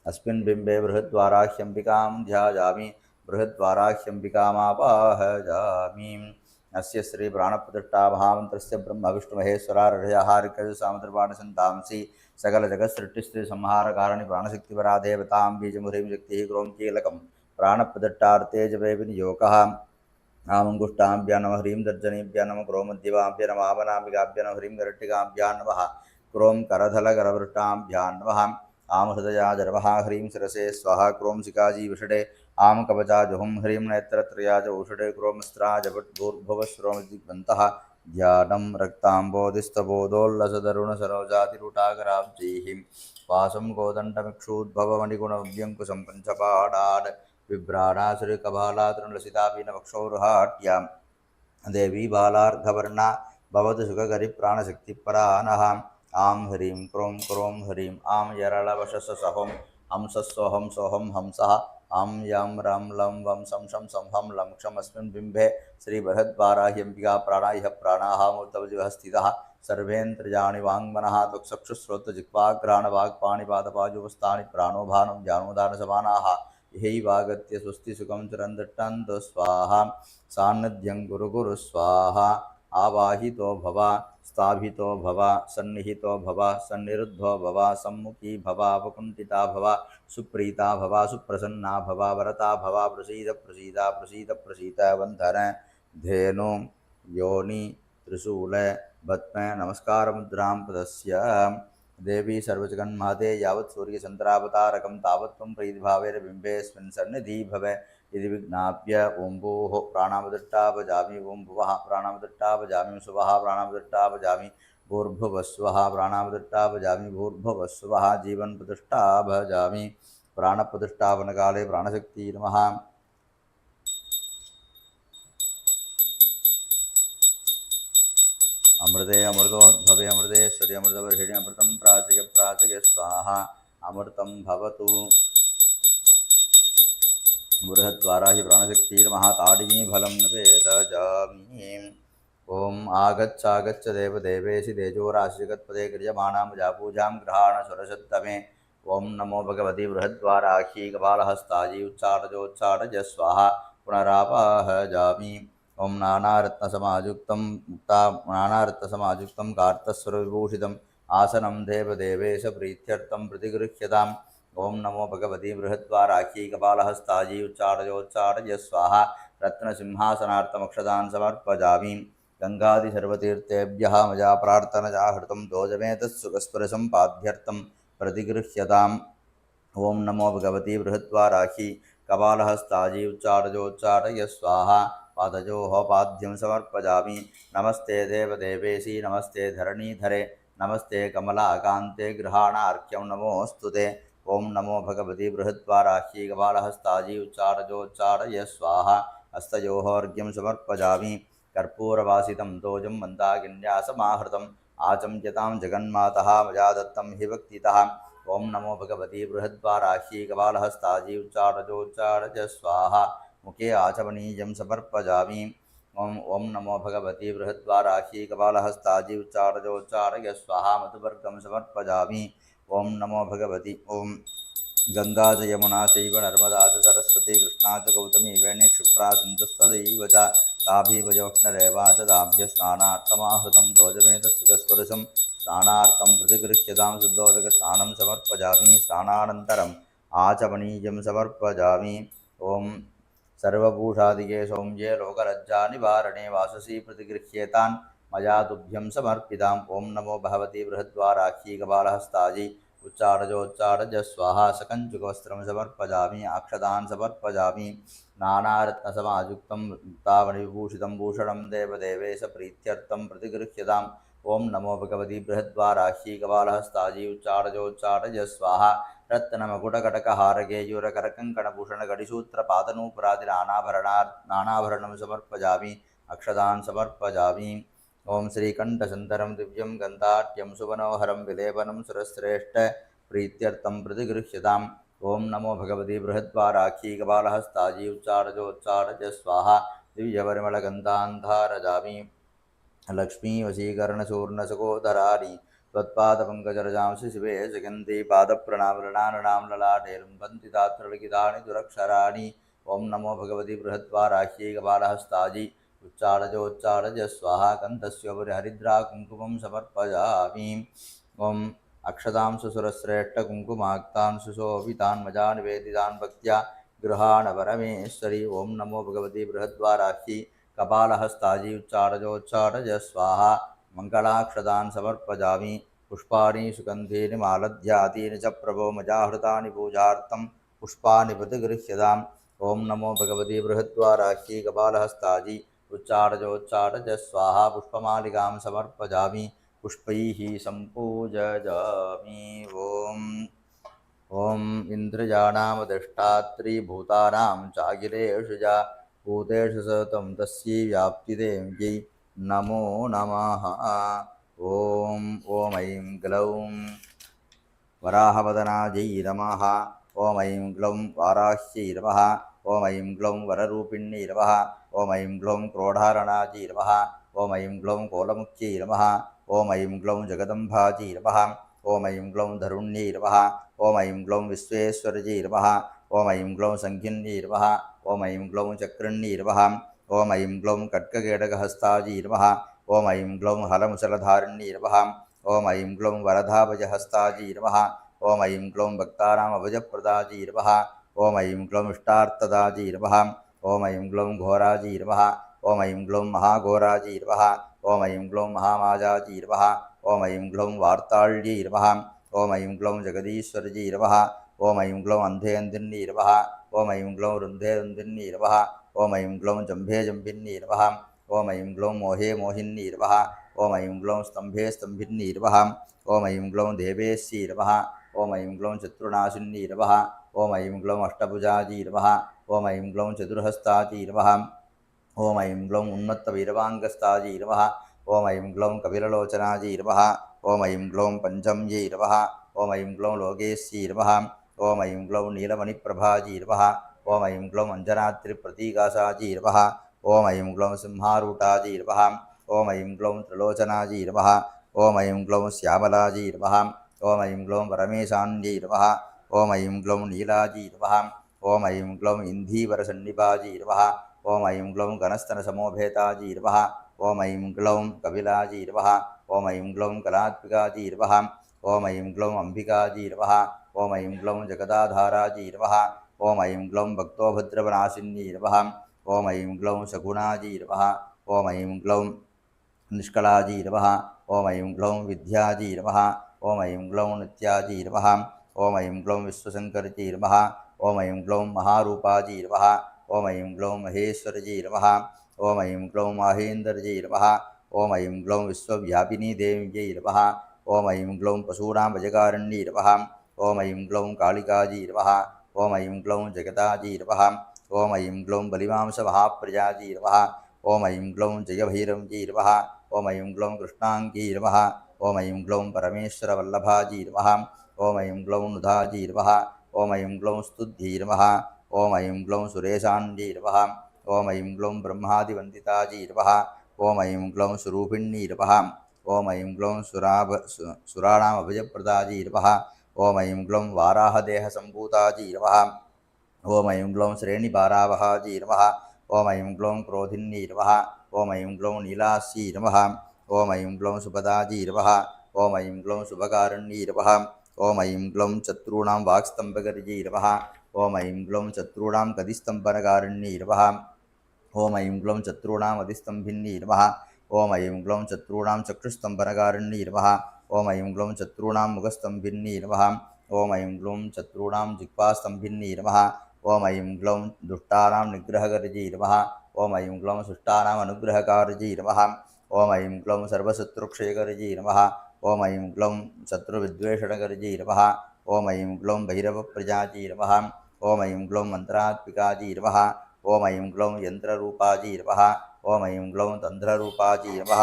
Speaker 1: अस्मिन् बिम्बे बृहद्वाराह्यम्बिकां ध्यायामि। बृहद्वाराह्यम्बिकामावाहयामि। अस्य श्री प्राणप्रतिष्ठा महामन्त्रस्य ब्रह्म विष्णु महेश्वरार्हयाहारिकसंतांसि सकल जगत्सृष्टिस्थिति संहारकारिणि प्राणशक्तिपरा देवतां बीजमुह्रीं शक्तिः क्रों कीलकं प्राणप्रतिष्ठार्थे जपे विनियोगः। आमङ्गुष्ठाभ्यां नमः। ह्रीं दर्जनीभ्यां नमः। क्रों मध्यमाभ्यां नमः। आवनामिकाभ्यां नमः। ह्रीं गरट्टिकाभ्यां नमः। क्रों करधलकरवृष्टाभ्यां नमः। आम हृदयाय नमः। ह्रीं शिरसे स्वाहा। क्रों शिखाजी विषडे। आम कवचाय हुं। ह्रीं नेत्रत्रयाय उषडे। क्रोमस्त्राय भूर्भुवस्रोमदिग्बन्तः ध्यानं रक्ताम्बोधिस्तबोधोल्लसतरुणसरोजातिरुटाकराब्जैः वासं कोदण्डमिक्षूद्भवमणिगुणव्यङ्कुशं पञ्चपाडान् बिभ्राणासुरकबालातृणलसितापीनवक्षोरुहाट्यां देवी बालार्घवर्णा भवतु सुखकरिप्राणशक्तिपरा नः। आं ह्रीं क्रों क्रों ह्रीं आं यरलवशसहं हंसस्वहं सोहं हंसः आं यां रं लं वं शं शं संहं लं क्षमस्मिन् बिम्बे श्रीबृहद्वाराह्यम्बिका प्राणाह्य प्राणाः मूर्तवजिवः स्थितः सर्वेन्द्रियाणि वाङ्मनः त्वक्चक्षुश्रोत्रजिह्वाघ्राणवाक्पाणिपादपायुवस्थानि प्राणो भानं ज्ञानोदानसमानाः यैवागत्य स्वस्ति सुखं चिरं तिष्ठन्तु स्वाहा। सान्निध्यं गुरु गुरु स्वाहा। आवाहितो भव स्थाभितो भव सन्निहितो भव सन्निरुद्धो भव सम्मुखी भव अपकुण्ठिता भव सुप्रीता भव सुप्रसन्ना भव वरता भव प्रसीद प्रसीद प्रसीद प्रसीद वन्धन धेनु योनि त्रिशूल भद्म नमस्कारमुद्रां प्रदस्य देवी सर्वजगन्माते यावत् सूर्यचन्द्रावतारकं तावत् त्वं प्रीतिभावेन बिम्बेऽस्मिन् सन्निधि भव इति विज्ञाप्य ओं भूः प्राणामदट्टापजामि ओं भुवः प्राणामदट्टापजामि सुवः प्राणामदट्टापजामि भूर्भुवस्वः प्राणामदट्टापजामि भूर्भुवस्वः जीवन्प्रतिष्ठापजामि प्राणप्रतिष्ठापनकाले प्राणशक्ति नमः। अमृते अमृतोद्भवे अमृतेश्वरि अमृतवर्षिणि अमृतं प्राचय प्राचय स्वाहा अमृतं भवतु। बृहद्वाराहि प्राणशक्ति नमः ताडिमी फलं निवेदयामि। ओम आगच्छ देवदेवेशि तेजोराशिजगत्पदे क्रियमाणां पूजां गृहाण सुरशत्तमे। ओम नमो भगवती बृहद्वाराही कपालहस्ताजी उच्चाटजोच्चाटज स्वाहा पुनरावाहयामि। ओम नानारत्नसमायुक्तं कार्तस्वरविभूषितम् आसनं देवदेवेश प्रीत्यर्थं प्रतिगृह्यताम्। ओम नमो भगवती बृहद्वाराही कपालहस्ताजी उच्चाटजोच्चाटज स्वाहा रत्नसिंहासनार्थमक्षतान् समर्पयामि। गंगादिसर्वतीर्थेभ्यः मया प्रार्थनया हृतं दोजमेतत्सुखस्पर्शं प्रतिगृह्यताम्। ओम नमो भगवती बृहद्वाराही कपालहस्ताजी उच्चाटजोच्चाटय स्वाहा पादयोः पाद्यं समर्पयामि। नमस्ते देवदेवेशी नमस्ते धरणीधरे नमस्ते कमलाकान्ते गृहाणार्घ्यं नमोऽस्तुते। ओम नमो भगवती बृहद्वाराही कपालहस्ताजी उच्चाटजोच्चाटय स्वाहा हस्तयोः अर्घ्यं समर्पयामि। कर्पूरवासितं दोजं मन्दाकिन्यासमाहृतम् आचम्यतां जगन्मातः मया दत्तं हि भक्तितः। ओम नमो भगवती बृहद्वाराही कपालहस्ताजी उच्चाटजोच्चाटज स्वाहा मुखे आचमनीयं समर्पयामि। ओम नमो भगवती बृहद्वाराही कपालहस्ताजी उच्चाटजोच्चाटय स्वाहा मधुवर्गं समर्पयामि। ओम नमो भगवती ओम गंगा च यमुना चैव नर्मदा च सरस्वती कृष्णा च गौतमी वेणी क्षिप्रा सिन्धुस्तदैव च ताभीवयोष्णरेवा च ताभ्यस्नानार्थमाहृतं दोजमेतत्सुखस्पर्शं स्नानार्थं प्रतिगृह्यतां शुद्धोदकस्नानं समर्पयामि। स्नानानन्तरम् आचमनीयं समर्पयामि। ओम सर्वभूषादिके सौम्ये लोकलज्जानिवारणे वाससी प्रतिगृह्येतान् मया तुभ्यं समर्पिताम्। ओम नमो भगवती बृहद्वाराही कपालहस्ताजी उच्चाटजोच्चाटज स्वाहा सकञ्चुकवस्त्रं समर्पयामि। अक्षतान् समर्पयामि। नानारत्नसमायुक्तं तावनिविभूषितं भूषणं देवदेवेश प्रीत्यर्थं प्रतिगृह्यताम्। ओम नमो भगवती बृहद्वाराही कपालहस्ताजी उच्चाटजोच्चाटज स्वाहा रत्नमकुटकटकहारकेयूरकरकङ्कणभूषणगडिसूत्रपादनूपुरादिनानाभरणं समर्पयामि। अक्षतान् समर्पयामि। ओम श्रीकण्ठसुन्दरं दिव्यं गन्धाढ्यं सुमनोहरं विलेपनं सुरश्रेष्ठ प्रीत्यर्थं प्रतिगृह्यताम्। ओम नमो भगवती बृहद्वाराही कपालहस्ताजी उच्चाटजोच्चाटज स्वाहा दिव्यपरिमलगन्धान् धारयामि। लक्ष्मी वशीकरणचूर्णसुकोधराणि त्वत्पादपङ्कजरजांसि शिवे जगन्ति पादप्रणामृणानृणां ललाटे लुम्बन्ति तात्रलिखितानि दुरक्षराणि। ओम नमो भगवती बृहद्वाराही कपालहस्ताजी उच्चाटजोच्चाटज स्वाहा कन्धस्योपरि हरिद्राकुङ्कुमं समर्पयामि। ओम अक्षतां सुसुरश्रेष्ठकुङ्कुमाक्तान् सुशोभितान् मया निवेदितान् भक्त्या गृहाण परमेश्वरी। ओम नमो भगवती बृहद्वाराही कपालहस्ताजी उच्चाटजोच्चाटज स्वाहा मङ्गलाक्षतान् समर्पयामि। पुष्पाणि सुगन्धीनि मालध्यातीनि च प्रभो मया हृतानि पूजार्थं पुष्पाणि प्रतिगृह्यताम्। ओम नमो भगवती बृहद्वाराही कपालहस्ताजी उच्चाटजोच्चाटज स्वाहा पुष्पमालिकां समर्पयामि। पुष्पैः सम्पूजयामि। ओम इन्द्रजानामधिष्ठात्री भूतानां चाखिलेषु च भूतेषु सततं तस्यै व्याप्तिदेव्यै नमो नमः। ओम ऐं ग्लौं वराहवदनायै नमः। ओम ऐं ग्लौं वाराह्यै नमः। ओम ऐं ग्लौं वररूपिण्यै नमः। ओम ऐं ग्लौं क्रोधारणायै नमः। ओम ऐं ग्लौं कोलमुख्यै नमः। ओम ऐं ग्लौं जगदम्बायै नमः। ओम ऐं ग्लौं धरुण्यै नमः। ओम ऐं ग्लौं विश्वेश्वरयै नमः। ओम ऐं ग्लौं संख्यन्यै नमः। ओम ऐं ग्लौं चक्रण्यै नमः। ओम ऐं ग्लौं खड्गकेटकहस्तायै नमः। ओम ऐं ग्लौं हलमुसलधारिण्यै नमः ओम ऐं ग्लौं वरदाभयहस्तायै नमः ओम ऐं ग्लौं भक्तानामभयप्रदायै नमः ओम ऐं ग्लौं इष्टार्थदायै नमः ओम ऐं ग्लौं घोरायै नमः ओम ऐं ग्लौं महाघोरायै नमः ओम ऐं ग्लौं महामायायै नमः ओम ऐं ग्लौं वार्ताळ्यै नमः ओम ऐं ग्लौं जगदीश्वर्यै नमः ओम ऐं ग्लौं अन्धेन्दिन्यै नमः ओम ऐं ग्लौं रुन्धे नमः ओम ऐं ग्लौं जम्भे नमः ओम ऐं ग्लौं मोहे मोहिन्यै नमः ओम ऐं ग्लौं स्तम्भे नमः ओम ऐं ग्लौं देवेश्यै नमः ओम ऐं ग्लौं शत्रुनाशिन्यै नमः ओम ऐं ग्लौं अष्टभुजायै नमः ओम ऐं ग्लौं चतुर्हस्तायै नमः ओम ऐं ग्लौं उन्मत्तवीरवाङ्गस्तायै नमः ओम ऐं ग्लौं कपिललोचनायै नमः ओम ऐं ग्लौं पञ्चम्यै नमः ओम ऐं ग्लौं लोकेश्यै नमः ओम ऐं ग्लौं नीलमणिप्रभायै नमः ओम ऐं ग्लौं अञ्जनाद्रिप्रतीकासायै नमः ओम ऐं ग्लौं सिंहारूढायै नमः ओम ऐं ग्लौं त्रिलोचनायै नमः ओम ऐं ग्लौं श्यामलायै नमः ओम ऐं ग्लौं परमेशान्यै नमः ओम ऐं ग्लौं नीलायै नमः ओम ऐं ग्लौं इन्धीवरसन्निभायै नमः ओम ऐं ग्लौं गणस्तनसमोभेतायै नमः ओम ऐं ग्लौं कपिलायै नमः ओम ऐं ग्लौं कलात्मिकायै नमः ओम ऐं ग्लौं अम्बिकायै नमः ओम ऐं ग्लौं जगदाधारायै नमः ओम ऐं ग्लौं भक्तोभद्रवनाशिन्यै नमः ओम ऐं ग्लौं सगुणायै नमः ओम ऐं ग्लौं निष्कलायै नमः ओम ऐं ग्लौं विद्यायै नमः ओम ऐं ग्लौं नित्यायै नमः ओम ऐं ग्लौं विश्वशङ्कर्यै नमः ओम ऐं ग्लौं महारूपायै नमः ओम ऐं ग्लौं महेश्वर्यै नमः ओम ऐं ग्लौं माहेन्द्रयै नमः ओम ऐं ग्लौं विश्वव्यापिनी देव्यै नमः ओम ऐं ग्लौं पशूनां भजकारिण्यै नमः ओम ऐं ग्लौं कालिकायै नमः ओम ऐं ग्लौं जगतायै नमः ओम ऐं ग्लौं बलिमांसमहाप्रियायै नमः ओम ऐं ग्लौं जयभैरव्यै नमः ओम ऐं ग्लौं कृष्णाङ्ग्यै नमः ओम ऐं ग्लौं परमेश्वरवल्लभायै नमः ओम ऐं ग्लौं नुधायै नमः ओम ऐं ग्लौं स्तुत्यै नमः ओम ऐं ग्लौं सुरेशान्यै नमः ओम ऐं ग्लौं ब्रह्मादिवन्दितायै नमः ओम ऐं ग्लौं स्वरूपिण्यै नमः ओम ऐं ग्लौं सुराणामभयप्रदायै नमः ओम ऐं ग्लौं वाराहदेहसम्भूतायै नमः ओम ऐं ग्लौं श्रेणिबारावहायै नमः ओम ऐं ग्लौं क्रोधिन्यै नमः ओम ऐं ग्लौं नीलास्यै नमः ओम ऐं ग्लौं सुपदायै नमः ओम ऐं ग्लौं शुभकारिण्यै नमः ओम ऐं ग्लौं शत्रूणां वाक्स्तम्भकर्यै नमः ओम ऐं ग्लौं शत्रूणां कदिस्तम्भनकारिण्यै नमः ओम ऐं ग्लौं शत्रूणामधिस्तम्भिन्यै नमः ओम ऐं ग्लौं शत्रूणां चक्षुस्तम्भनकारिण्यै नमः ओम ऐं ग्लौं शत्रूणां मुखस्तम्भिन्यै नमः ओम ऐं ग्लौं शत्रूणां जिह्वास्तम्भिन्यै नमः ओम ऐं ग्लौं दुष्टानां निग्रहकर्यै नमः ओम ऐं ग्लौं शिष्टानाम् अनुग्रहकार्यै नमः ओम ऐं ग्लौं सर्वशत्रुक्षयकर्यै नमः ओम ऐं ग्लौं शत्रुविद्वेषणकर्यै नमः ओम ऐं ग्लौं भैरवप्रजायै नमः ओम ऐं ग्लौं मन्त्रात्मिकायै नमः ओम ऐं ग्लौं यन्त्ररूपायै नमः ओम ऐं ग्लौं तन्त्ररूपायै नमः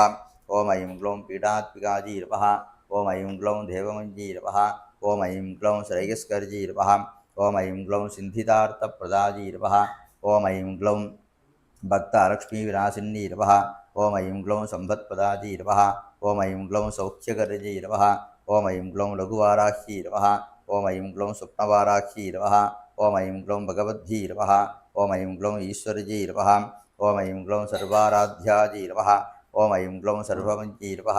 Speaker 1: ओम ऐं ग्लौं पीडात्मिकायै नमः ओम ऐं ग्लौं देवमन्यै नमः ओम ऐं ग्लौं श्रेयस्कर्यै नमः ओम ऐं ग्लौं सिन्धितार्थप्रदायै नमः ओम ऐं ग्लौं भक्तलक्ष्मीविनाशिन्यै नमः ओम ऐं ग्लौं सम्पत्प्रदायै नमः ओम ऐं ग्लौं सौख्यकर्यै नमः ओम ऐं ग्लौं लघुवाराह्यै नमः ओम ऐं ग्लौं स्वप्नवाराह्यै नमः ओम ऐं ग्लौं भगवद्यै नमः ओम ऐं ग्लौं ईश्वर्यै नमः ओम ऐं ग्लौं सर्वाराध्यायै नमः ओम ऐं ग्लौं सर्वमन्यै नमः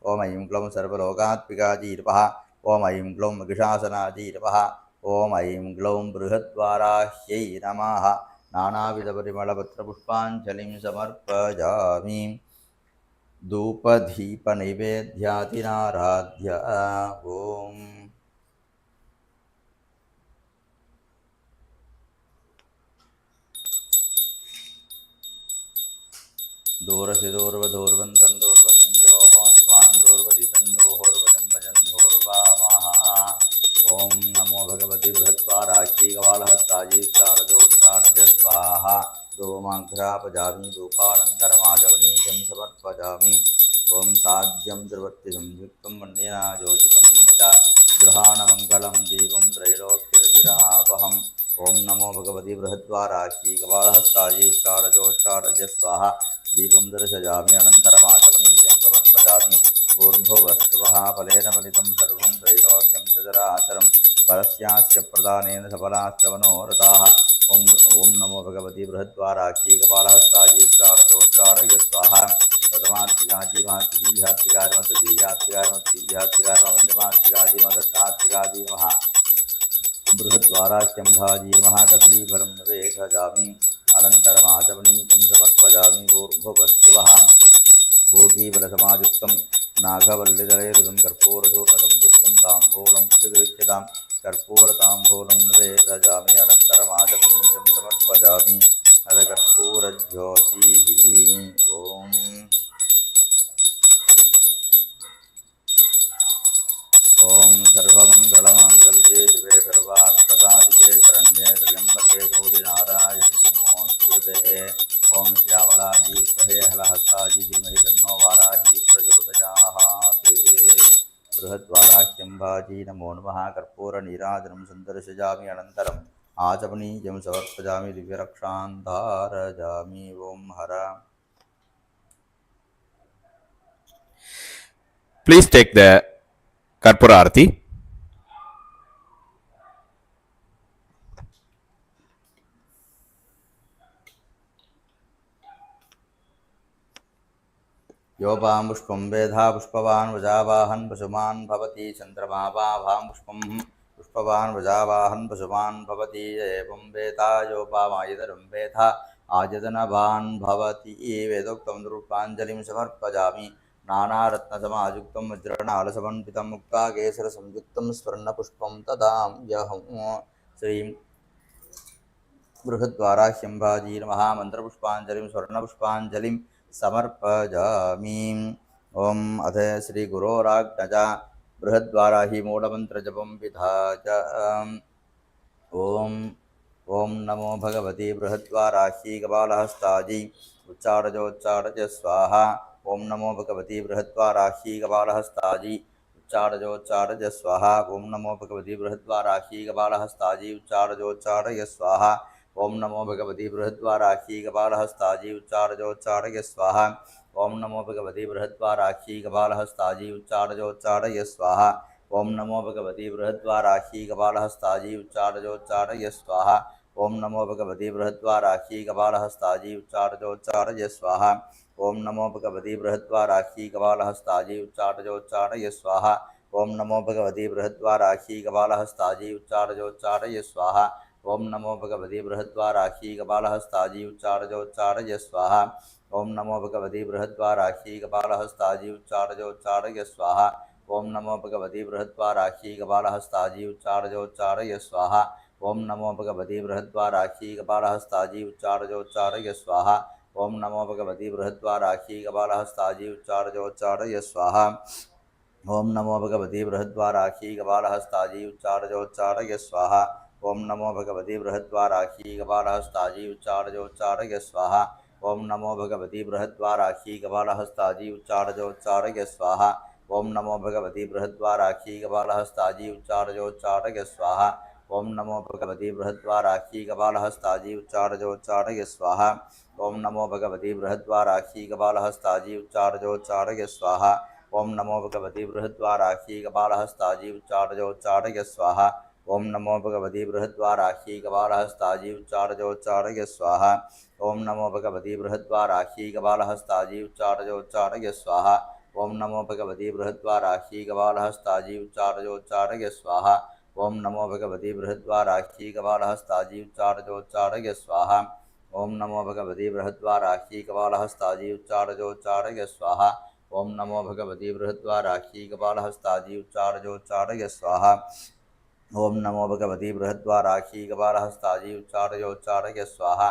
Speaker 1: ओम ऐं ग्लौं सर्वलोकात्मिकायै नमः ओम ऐं ग्लौं महिषासनायै नमः ओम ऐं ग्लौं बृहद्वाराह्यै नमः नानाविधपरिमलपत्रपुष्पाञ्जलिं समर्पयामि धूपदीपनैवेद्यादिनाराध्य ॐ दूरसिदूर्वधूर्वन्तं दूर्वसंयोः स्वान् दूर्वदितं दोहोर्वजं भजन् धूर्वामः ॐ नमो भगवति बृहत्वाराख्यै कपालहस्तायै चारजोच्चाटज स्वाहा धूमाघ्रापजामि धूपानन्तरमाचमनीयं समर्पयामि ॐ साध्यं त्रिवर्तिसंयुक्तं मण्डिनायोजितं च गृहाणमङ्गलं दीपं त्रैलोक्यविरापहम् ॐ नमो भगवति बृहद्वाराख्यै कपालहस्तायै चारजोच्चाटज स्वाहा दीपं दर्शयामि अनन्तरमाचमनीयं समर्पयामि भूर्भुवस्सुवः फलेन फलितं सर्वं त्रैलोक्यं चराचरं परस्यास्य प्रदानेन सफलाश्च मनोरथाः ॐ नमो भगवति बृहद्वाराख्यै कपालहस्तायै चारचोच्चारय स्वाहा प्रथमात्मिकाजीनः तृतीयात्मिकाय तृतीयात्मिकाय पंचमात्मिकाजीनः षष्ठात्मिकाजीनः बृहद्वाराख्यम्भाजीनः कदलीफलं नवेशजामि अनन्तरमाचमनीकं समर्पयामि भूर्भुवस्सुवः भोगीफलसमायुक्तं नागवल्लिदलैरुदं कर्पूरशोकसंयुक्तं ताम्बूलं प्रतिगृह्यतां कर्पूरताम्बूलं नवेशजामि अनन्तरमाचमनीकं समर्पयामि अथ कर्पूरज्योतिः ॐ ॐ सर्वमङ्गलमाङ्गल्ये शिवे सर्वार्थसाधिके शरण्ये त्र्यम्बके गौरि नारायणे नमोऽस्तुते ॐ श्यामलाजीवितहे हलहस्ताजी धीमहि तन्नो वाराही प्रचोदयात् बृहद्वाराह्यम्बाजी नमो नमः कर्पूरनीराजनं सन्दर्शयामि अनन्तरम् आचमनीयं समर्पयामि दिव्यरक्षां धारयामि ॐ हर
Speaker 2: Please take the Karpura Arati.
Speaker 1: योपां पुष्पं वेधा पुष्पवान् वजावाहन् पशुमान् भवति चन्द्रमावाभां पुष्पं पुष्पवान् वजावाहन् पशुमान् भवति एवं वेदा योपामायतनं वेधा आयतनवान् भवति वेदोक्तं रूपाञ्जलिं समर्पयामि नानारत्नसमायुक्तं वज्रनालसमन्वितं मुक्ताकेसरसंयुक्तं स्वर्णपुष्पं ददाम्यहं श्रीं बृहद्वाराह्यम्बाजी नमः मन्त्रपुष्पाञ्जलिं स्वर्णपुष्पाञ्जलिं समर्पयामि ॐ अथ श्रीगुरोराज्ञया बृहद्वाराही मूलमन्त्रजपं विधाय ॐ नमो भगवती बृहद्वाराही कपालहस्ताजी उच्चारजोच्चारज स्वाहा ॐ नमो भगवती बृहद्वाराही कपालहस्ताजी उच्चारजोच्चारज स्वाहा ॐ नमो भगवती बृहद्वाराही कपालहस्ताजी उच्चारजोच्चारय स्वाहा ॐ नमो भगवती बृहद्वाराही कपालहस्ताजी उच्चारजोच्चारय स्वाहा ॐ नमो भगवती बृहद्वाराही कपालहस्ताजी उच्चारजोच्चारय स्वाहा ॐ नमो भगवती बृहद्वाराही कपालहस्ताजी उच्चारजोच्चारय स्वाहा ॐ नमो भगवती बृहद्वाराही कपालहस्ताजी उच्चारजोच्चारय स्वाहा ॐ नमो भगवती बृहद्वाराही कपालहस्ताजी उच्चारजोच्चारय स्वाहा ॐ नमो भगवती बृहद्वाराही कपालहस्ताजी उच्चारजोच्चारय स्वाहा ॐ नमो भगवती बृहद्वाराही कपालहस्ताजी उच्चारजोच्चारय स्वाहा ॐ नमो भगवती बृहद्वाराही कपालहस्ताजी उच्चारजोच्चारय स्वाहा ॐ नमो भगवती बृहद्वाराही कपालहस्ताजी उच्चारजोच्चारय स्वाहा ॐ नमो भगवती बृहद्वाराही कपालहस्ताजी उच्चारजोच्चारय स्वाहा ॐ नमो भगवती बृहद्वाराही कपालहस्ताजी उच्चारजोच्चारय स्वाहा ॐ नमो भगवती बृहद्वाराही कपालहस्ताजी उच्चारजोच्चारय स्वाहा ॐ नमो भगवती बृहद्वाराही कपालहस्ताजी उच्चारजोच्चारय स्वाहा ॐ नमो भगवती बृहद्वाराही कपालहस्ताजी उच्चारजोच्चारय स्वाहा ॐ नमो भगवती बृहद्वाराही कपालहस्ताजी उच्चारजोच्चारय स्वाहा ॐ नमो भगवती बृहद्वाराही कपालहस्ताजी उच्चारजोच्चारय स्वाहा ॐ नमो भगवती बृहद्वाराही कपालहस्ताजी उच्चारजोच्चारय स्वाहा ॐ नमो भगवती बृहद्वाराही कपालहस्ताजी उच्चारजोच्चारय स्वाहा ॐ नमो भगवती बृहद्वाराही कपालहस्ताजी उच्चारजोच्चारय स्वाहा ॐ नमो भगवती बृहद्वाराही कपालहस्ताजी उच्चारजोच्चारय स्वाहा ॐ नमो भगवती बृहद्वाराही कपालहस्ताजी उच्चारजोच्चारय स्वाहा ॐ नमो भगवती बृहद्वाराही कपालहस्ताजी उच्चारजोच्चारय स्वाहा ॐ नमो भगवती बृहद्वाराही कपालहस्ताजी उच्चारजोच्चारय स्वाहा ॐ नमो भगवती बृहद्वाराही कपालहस्ताजी उच्चारजोच्चारय स्वाहा ॐ नमो भगवती बृहद्वाराही कपालहस्ताजी उच्चारजोच्चारय स्वाहा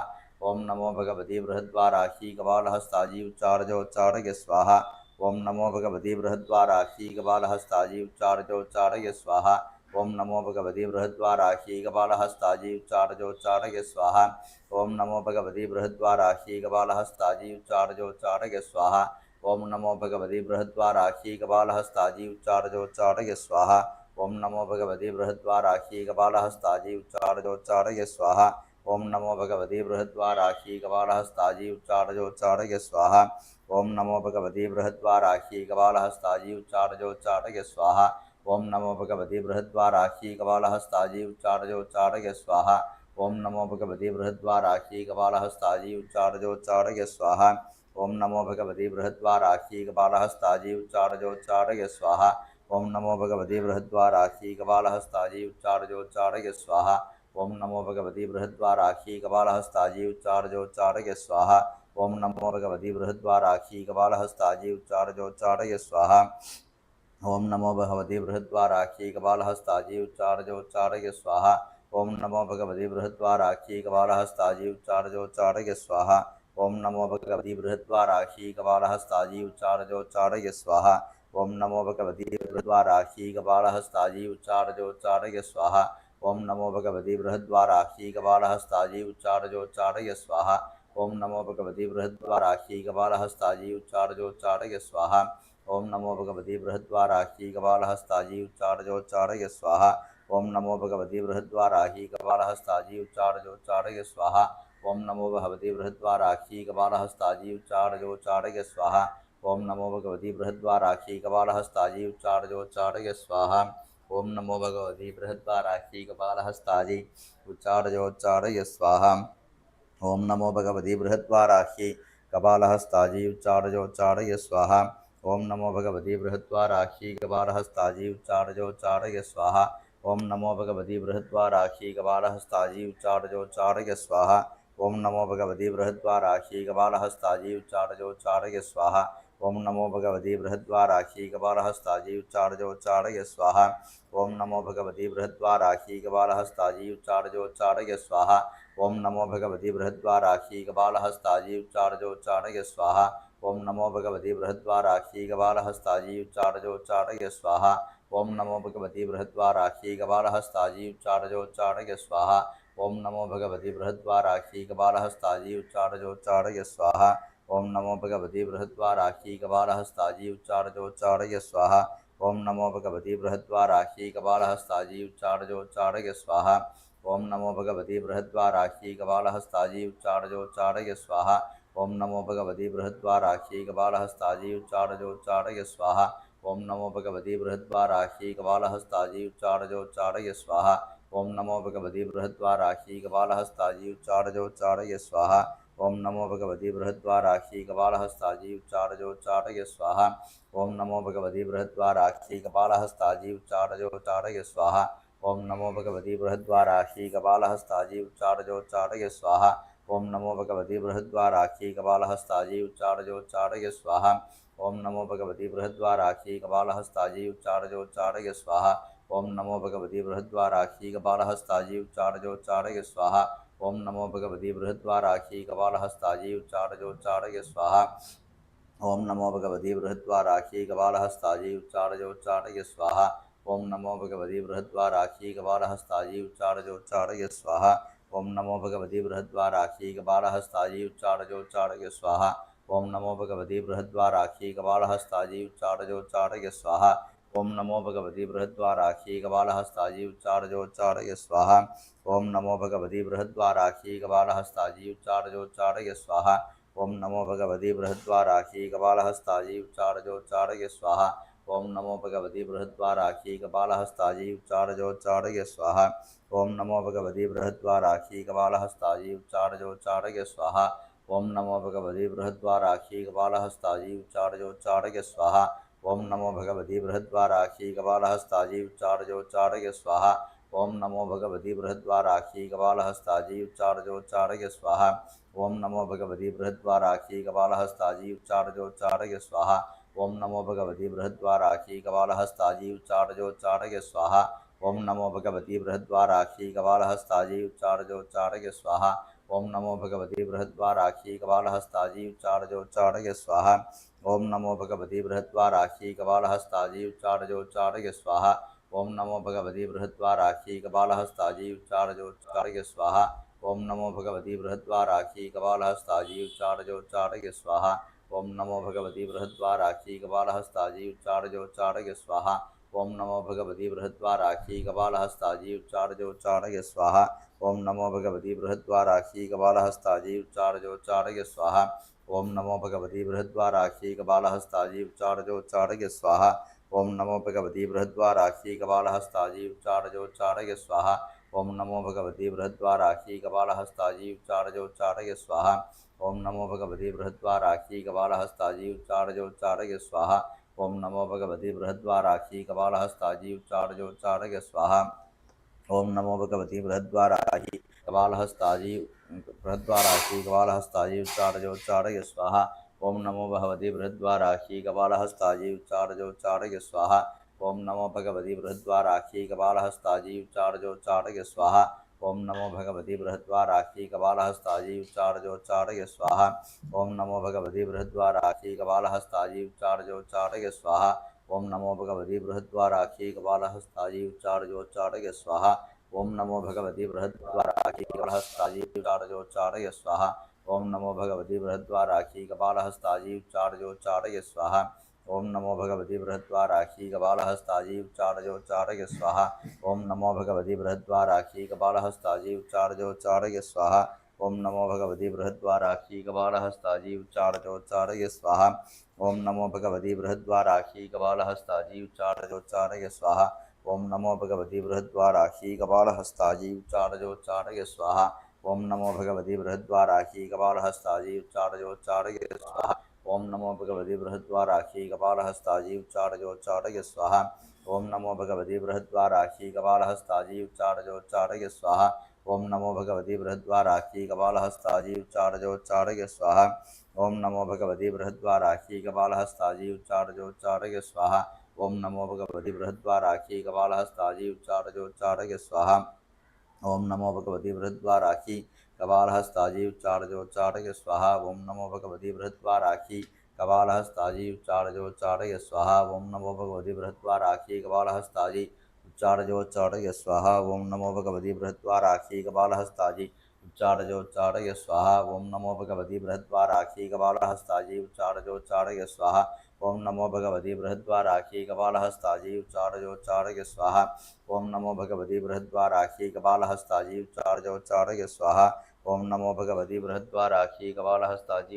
Speaker 1: ॐ नमो भगवती बृहद्वाराही कपालहस्ताजी उच्चारजोच्चारय स्वाहा ॐ नमो भगवती बृहद्वाराही कपालहस्ताजी उच्चारजोच्चारय स्वाहा ॐ नमो भगवती बृहद्वाराही कपालहस्ताजी उच्चारजोच्चारय स्वाहा ॐ नमो भगवती बृहद्वाराही कपालहस्ताजी उच्चारजोच्चारय स्वाहा ॐ नमो भगवती बृहद्वाराही कपालहस्ताजी उच्चारजोच्चारय स्वाहा ॐ नमो भगवती बृहद्वाराही कपालहस्ताजी उच्चारजोच्चारय स्वाहा ॐ नमो भगवती बृहद्वाराही कपालहस्ताजी उच्चारजोच्चारय स्वाहा ॐ नमो भगवती बृहद्वाराही कपालहस्ताजी उच्चारजोच्चारय स्वाहा ॐ नमो भगवती बृहद्वाराही कपालहस्ताजी उच्चारजोच्चारय स्वाहा ॐ नमो भगवती बृहद्वाराही कपालहस्ताजी उच्चारजोच्चारय स्वाहा ओम नमो भगवती बृहद्वाराही कपालहस्ताजी उच्चारजोच्चारय स्वाहा। ओम नमो भगवती बृहद्वाराही कपालहस्ताजी उच्चारजोच्चारय स्वाहा। ओम नमो भगवती बृहद्वाराही कपालहस्ताजी उच्चारजोच्चारय स्वाहा। ओम नमो भगवती बृहद्वाराही कपालहस्ताजी उच्चारजोच्चारय स्वाहा। ओम नमो भगवती बृहद्वाराही कपालहस्ताजी उच्चारजोच्चारय स्वाहा। ओम नमो भगवती बृहद्वाराही कपालहस्ताजी उच्चारजोच्चारय स्वाहा। ओम नमो भगवती बृहद्वाराही कपालहस्ताजी उच्चारजोच्चारय स्वाहा। ओम नमो भगवती बृहद्वाराही कपालहस्ताजी उच्चारजोच्चारय स्वाहा। ओम नमो भगवती बृहद्वाराही कपालहस्ताजी उच्चारजोच्चारय स्वाहा। ओम नमो भगवती बृहद्वाराही कपालहस्ताजी उच्चारजोच्चारय स्वाहा। ओम नमो भगवती बृहद्वाराही कपालहस्ताजी उच्चारजोच्चारय स्वाहा। ओम नमो भगवती बृहद्वाराही कपालहस्ताजी उच्चारजोच्चारय स्वाहा। ओम नमो भगवती बृहद्वाराही कपालहस्ताजी उच्चारजोच्चारय स्वाहा। ओम नमो भगवती बृहद्वाराही कपालहस्ताजी उच्चारजोच्चारय स्वाहा। ओम नमो भगवती बृहद्वाराही कपालहस्ताजी उच्चारजोच्चारय स्वाहा। ओम नमो भगवती बृहद्वाराही कपालहस्ताजी उच्चारजोच्चारय स्वाहा। ओम नमो भगवती बृहद्वाराही कपालहस्ताजी उच्चारजोच्चारय स्वाहा। ओम नमो भगवती बृहद्वाराही कपालहस्ताजी उच्चारजोच्चारय स्वाहा। ओम नमो भगवती बृहद्वाराही कपालहस्ताजी उच्चारजोच्चारय स्वाहा। ओम नमो भगवती बृहद्वाराही कपालहस्ताजी उच्चारजोच्चारय स्वाहा। ओम नमो भगवती बृहद्वाराही कपालहस्ताजी उच्चारजोच्चारय स्वाहा। ओम नमो भगवती बृहद्वाराही कपालहस्ताजी उच्चारजोच्चारय स्वाहा। ओम नमो भगवती बृहद्वाराही कपालहस्ताजी उच्चारजोच्चारय स्वाहा। ओम नमो भगवती बृहद्वाराही कपालहस्ताजी उच्चारजोच्चारय स्वाहा। ओम नमो भगवती बृहद्वाराही कपालहस्ताजी उच्चारजोच्चारय स्वाहा। ओम नमो भगवती बृहद्वाराही कपालहस्ताजी उच्चारजोच्चारय स्वाहा। ओम नमो भगवती बृहद्वाराही कपालहस्ताजी उच्चारजोच्चारय स्वाहा। ओम नमो भगवती बृहद्वाराही कपालहस्ताजी उच्चारजोच्चारय स्वाहा। ओम नमो भगवती बृहद्वाराही कपालहस्ताजी उच्चारजोच्चारय स्वाहा। ओम नमो भगवती बृहद्वाराही कपालहस्ताजी उच्चारजोच्चारय स्वाहा। ओम नमो भगवती बृहद्वाराही कपालहस्ताजी उच्चारजोच्चारय स्वाहा। ओम नमो भगवती बृहद्वाराही कपालहस्ताजी उच्चारजोच्चारय स्वाहा। ओम नमो भगवती बृहद्वाराही कपालहस्ताजी उच्चारजोच्चारय स्वाहा। ओम नमो भगवती बृहद्वाराही कपालहस्ताजी उच्चारजोच्चारय स्वाहा। ओम नमो भगवती बृहद्वाराही कपालहस्ताजी उच्चारजोच्चारय स्वाहा। ओम नमो भगवती बृहद्वाराही कपालहस्ताजी उच्चारजोच्चारय स्वाहा। ओम नमो भगवती बृहद्वाराही कपालहस्ताजी उच्चारजोच्चारय स्वाहा। ओम नमो भगवती बृहद्वाराही कपालहस्ताजी उच्चारजोच्चारय स्वाहा। ओम नमो भगवती बृहद्वाराही कपालहस्ताजी उच्चारजोच्चारय स्वाहा। ओम नमो भगवती बृहद्वाराही कपालहस्ताजी उच्चारजोच्चारय स्वाहा। ओम नमो भगवती बृहद्वाराही कपालहस्ताजी उच्चारजोच्चारय स्वाहा। ओम नमो भगवती बृहद्वाराही कपालहस्ताजी उच्चारजोच्चारय स्वाहा। ओम नमो भगवती बृहद्वाराही कपालहस्ताजी उच्चारजोच्चारय स्वाहा। ओम नमो भगवती बृहद्वाराही कपालहस्ताजी उच्चारजोच्चारय स्वाहा। ओम नमो भगवती बृहद्वाराही कपालहस्ताजी उच्चारजोच्चारय स्वाहा। ओम नमो भगवती बृहद्वाराही कपालहस्ताजी उच्चारजोच्चारय स्वाहा। ओम नमो भगवती बृहद्वाराही कपालहस्ताजी उच्चारजोच्चारय स्वाहा। ओम नमो भगवती बृहद्वाराही कपालहस्ताजी उच्चारजोच्चारय स्वाहा। ओम नमो भगवती बृहद्वाराही कपालहस्ताजी उच्चारजोच्चारय स्वाहा। ओम नमो भगवती बृहद्वाराही कपालहस्ताजी उच्चारजोच्चारय स्वाहा। ओम नमो भगवती बृहद्वाराही कपालहस्ताजी उच्चारजोच्चारय स्वाहा। ओम नमो भगवती बृहद्वाराही कपालहस्ताजी उच्चारजोच्चारय स्वाहा। ओम नमो भगवती बृहद्वाराही कपालहस्ताजी उच्चारजोच्चारय स्वाहा। ओम नमो भगवती बृहद्वाराही कपालहस्ताजी उच्चारजोच्चारय स्वाहा। ओम नमो भगवती बृहद्वाराही कपालहस्ताजी उच्चारजोच्चारय स्वाहा। ओम नमो भगवती बृहद्वाराही कपालहस्ताजी उच्चारजोच्चारय स्वाहा। ओम नमो भगवती बृहद्वाराही कपालहस्ताजी उच्चारजोच्चारय स्वाहा। ओम नमो भगवती बृहद्वाराही कपालहस्ताजी उच्चारजोच्चारय स्वाहा। ओम नमो भगवती बृहद्वाराही कपालहस्ताजी उच्चारजोच्चारय स्वाहा। ओम नमो भगवती बृहद्वाराही कपालहस्ताजी उच्चारजोच्चारय स्वाहा। ओम नमो भगवती बृहद्वाराही कपालहस्ताजी उच्चारजोच्चारय स्वाहा। ओम नमो भगवती बृहद्वाराही कपालहस्ताजी उच्चारजोच्चारय स्वाहा। ओम नमो भगवती बृहद्वाराही कपालहस्ताजी उच्चारय स्वाहा। ओम नमो भगवती बृहद्वाराही कपालहस्ताजी उच्चारय स्वाहा। ओम नमो भगवती बृहद्वाराही कपालहस्ताजी उच्चारय स्वाहा। ओम नमो भगवती बृहद्वाराही कपालहस्ताजी उच्चारय स्वाहा। ओम नमो भगवती बृहद्वाराही कपालहस्ताजी उच्चारय स्वाहा। ओम नमो भगवती बृहद्वाराही कपालहस्ताजी उच्चारय स्वाहा। ओम नमो भगवती बृहद्वाराही कपालहस्ताजी उच्चारय स्वाहा। ओम नमो भगवती बृहद्वाराही कपालहस्ताजी उच्चारय स्वाहा। ओम नमो भगवती बृहद्वाराही कपालहस्ताजी उच्चारय स्वाहा। ओम नमो भगवती बृहद्वाराही कपालहस्ताजी उच्चारय स्वाहा। ओम नमो भगवती बृहद्वाराही कपालहस्ताजी उच्चारय स्वाहा। ओम नमो भगवती बृहद्वाराही कपालहस्ताजी उच्चारय स्वाहा। ओम नमो भगवती बृहद्वाराही कपालहस्ताजी उच्चारय स्वाहा। ओम नमो भगवती बृहद्वाराही कपालहस्ताजी उच्चारय स्वाहा। ओम नमो भगवती बृहद्वाराही कपालहस्ताजी उच्चारय स्वाहा। ओम नमो भगवती बृहद्वाराही कपालहस्ताजी उच्चारय स्वाहा। ओम नमो भगवती बृहद्वाराही कपालहस्ताजी उच्चारय स्वाहा। ओम नमो भगवती बृहद्वाराही कपालहस्ताजी उच्चारय स्वाहा। ओम नमो भगवती बृहद्वाराही कपालहस्ताजी उच्चारय स्वाहा। ओम नमो भगवती बृहद्वाराही कपालहस्ताजी उच्चारय स्वाहा। ओम नमो भगवती बृहद्वाराही कपालहस्ताजी उच्चारय स्वाहा। ओम नमो भगवती बृहद्वाराही कपालहस्ताजी उच्चारय स्वाहा। ओम नमो भगवती बृहद्वाराही कपालहस्ताजी उच्चारय स्वाहा। ओम नमो भगवती बृहद्वाराही कपालहस्ताजी उच्चारय स्वाहा। ओम नमो भगवती बृहद्वाराही कपालहस्ताजी उच्चारय स्वाहा। ओम नमो भगवती बृहद्वाराही कपालहस्ताजी उच्चारय स्वाहा। ओम नमो भगवती बृहद्वाराही कपालहस्ताजी उच्चारय स्वाहा। ओम नमो भगवती बृहद्वाराही कपालहस्ताजी उच्चारय स्वाहा। ओम नमो भगवती बृहद्वाराही कपालहस्ताजी उच्चारय स्वाहा। ओम नमो भगवती बृहद्वाराही कपालहस्ताजी उच्चारय स्वाहा। ओम नमो भगवती बृहद्वाराही कपालहस्ताजी उच्चारय स्वाहा। ओम नमो भगवती बृहद्वाराही कपालहस्ताजी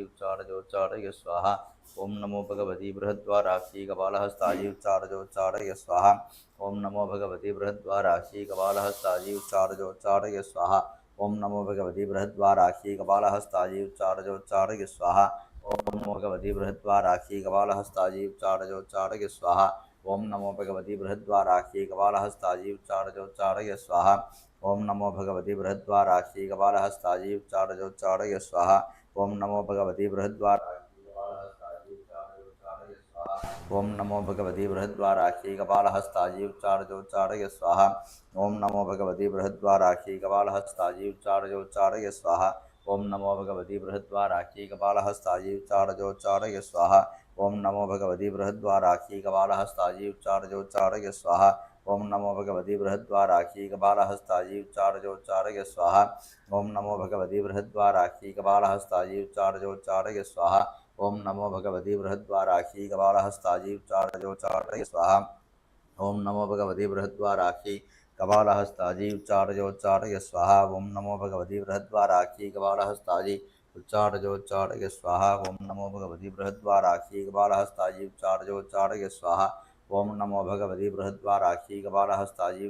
Speaker 1: उच्चारय स्वाहा। ओम नमो भगवती बृहद्वाराही कपालहस्ताजी उच्चारय स्वाहा। ओम नमो भगवती बृहद्वाराही कपालहस्ताजी उच्चारय स्वाहा। ओम नमो भगवती बृहद्वाराही कपालहस्ताजी उच्चारय स्वाहा। ओम नमो भगवती बृहद्वाराही कपालहस्ताजी उच्चारय स्वाहा। ओम नमो भगवती बृहद्वाराही कपालहस्ताजी उच्चारय स्वाहा। ओम नमो भगवती बृहद्वाराही कपालहस्ताजी उच्चारय स्वाहा। ओम नमो भगवती बृहद्वाराही कपालहस्ताजी उच्चारय स्वाहा। ओम नमो भगवती बृहद्वाराही कपालहस्ताजी उच्चारय स्वाहा। ओम नमो भगवती बृहद्वाराही कपालहस्ताजी उच्चारय स्वाहा। ओम नमो भगवती बृहद्वाराही कपालहस्ताजी उच्चारय स्वाहा। ओम नमो भगवती बृहद्वाराही कपालहस्ताजी उच्चारय स्वाहा। ओम नमो भगवती बृहद्वाराही कपालहस्ताजी उच्चारय स्वाहा। ओम नमो भगवती बृहद्वाराही कपालहस्ताजी उच्चारय स्वाहा। ओम नमो भगवती बृहद्वाराही कपालहस्ताजी उच्चारय स्वाहा। ओम नमो भगवती बृहद्वाराही कपालहस्ताजी उच्चारय स्वाहा। ओम नमो भगवती बृहद्वाराही कपालहस्ताजी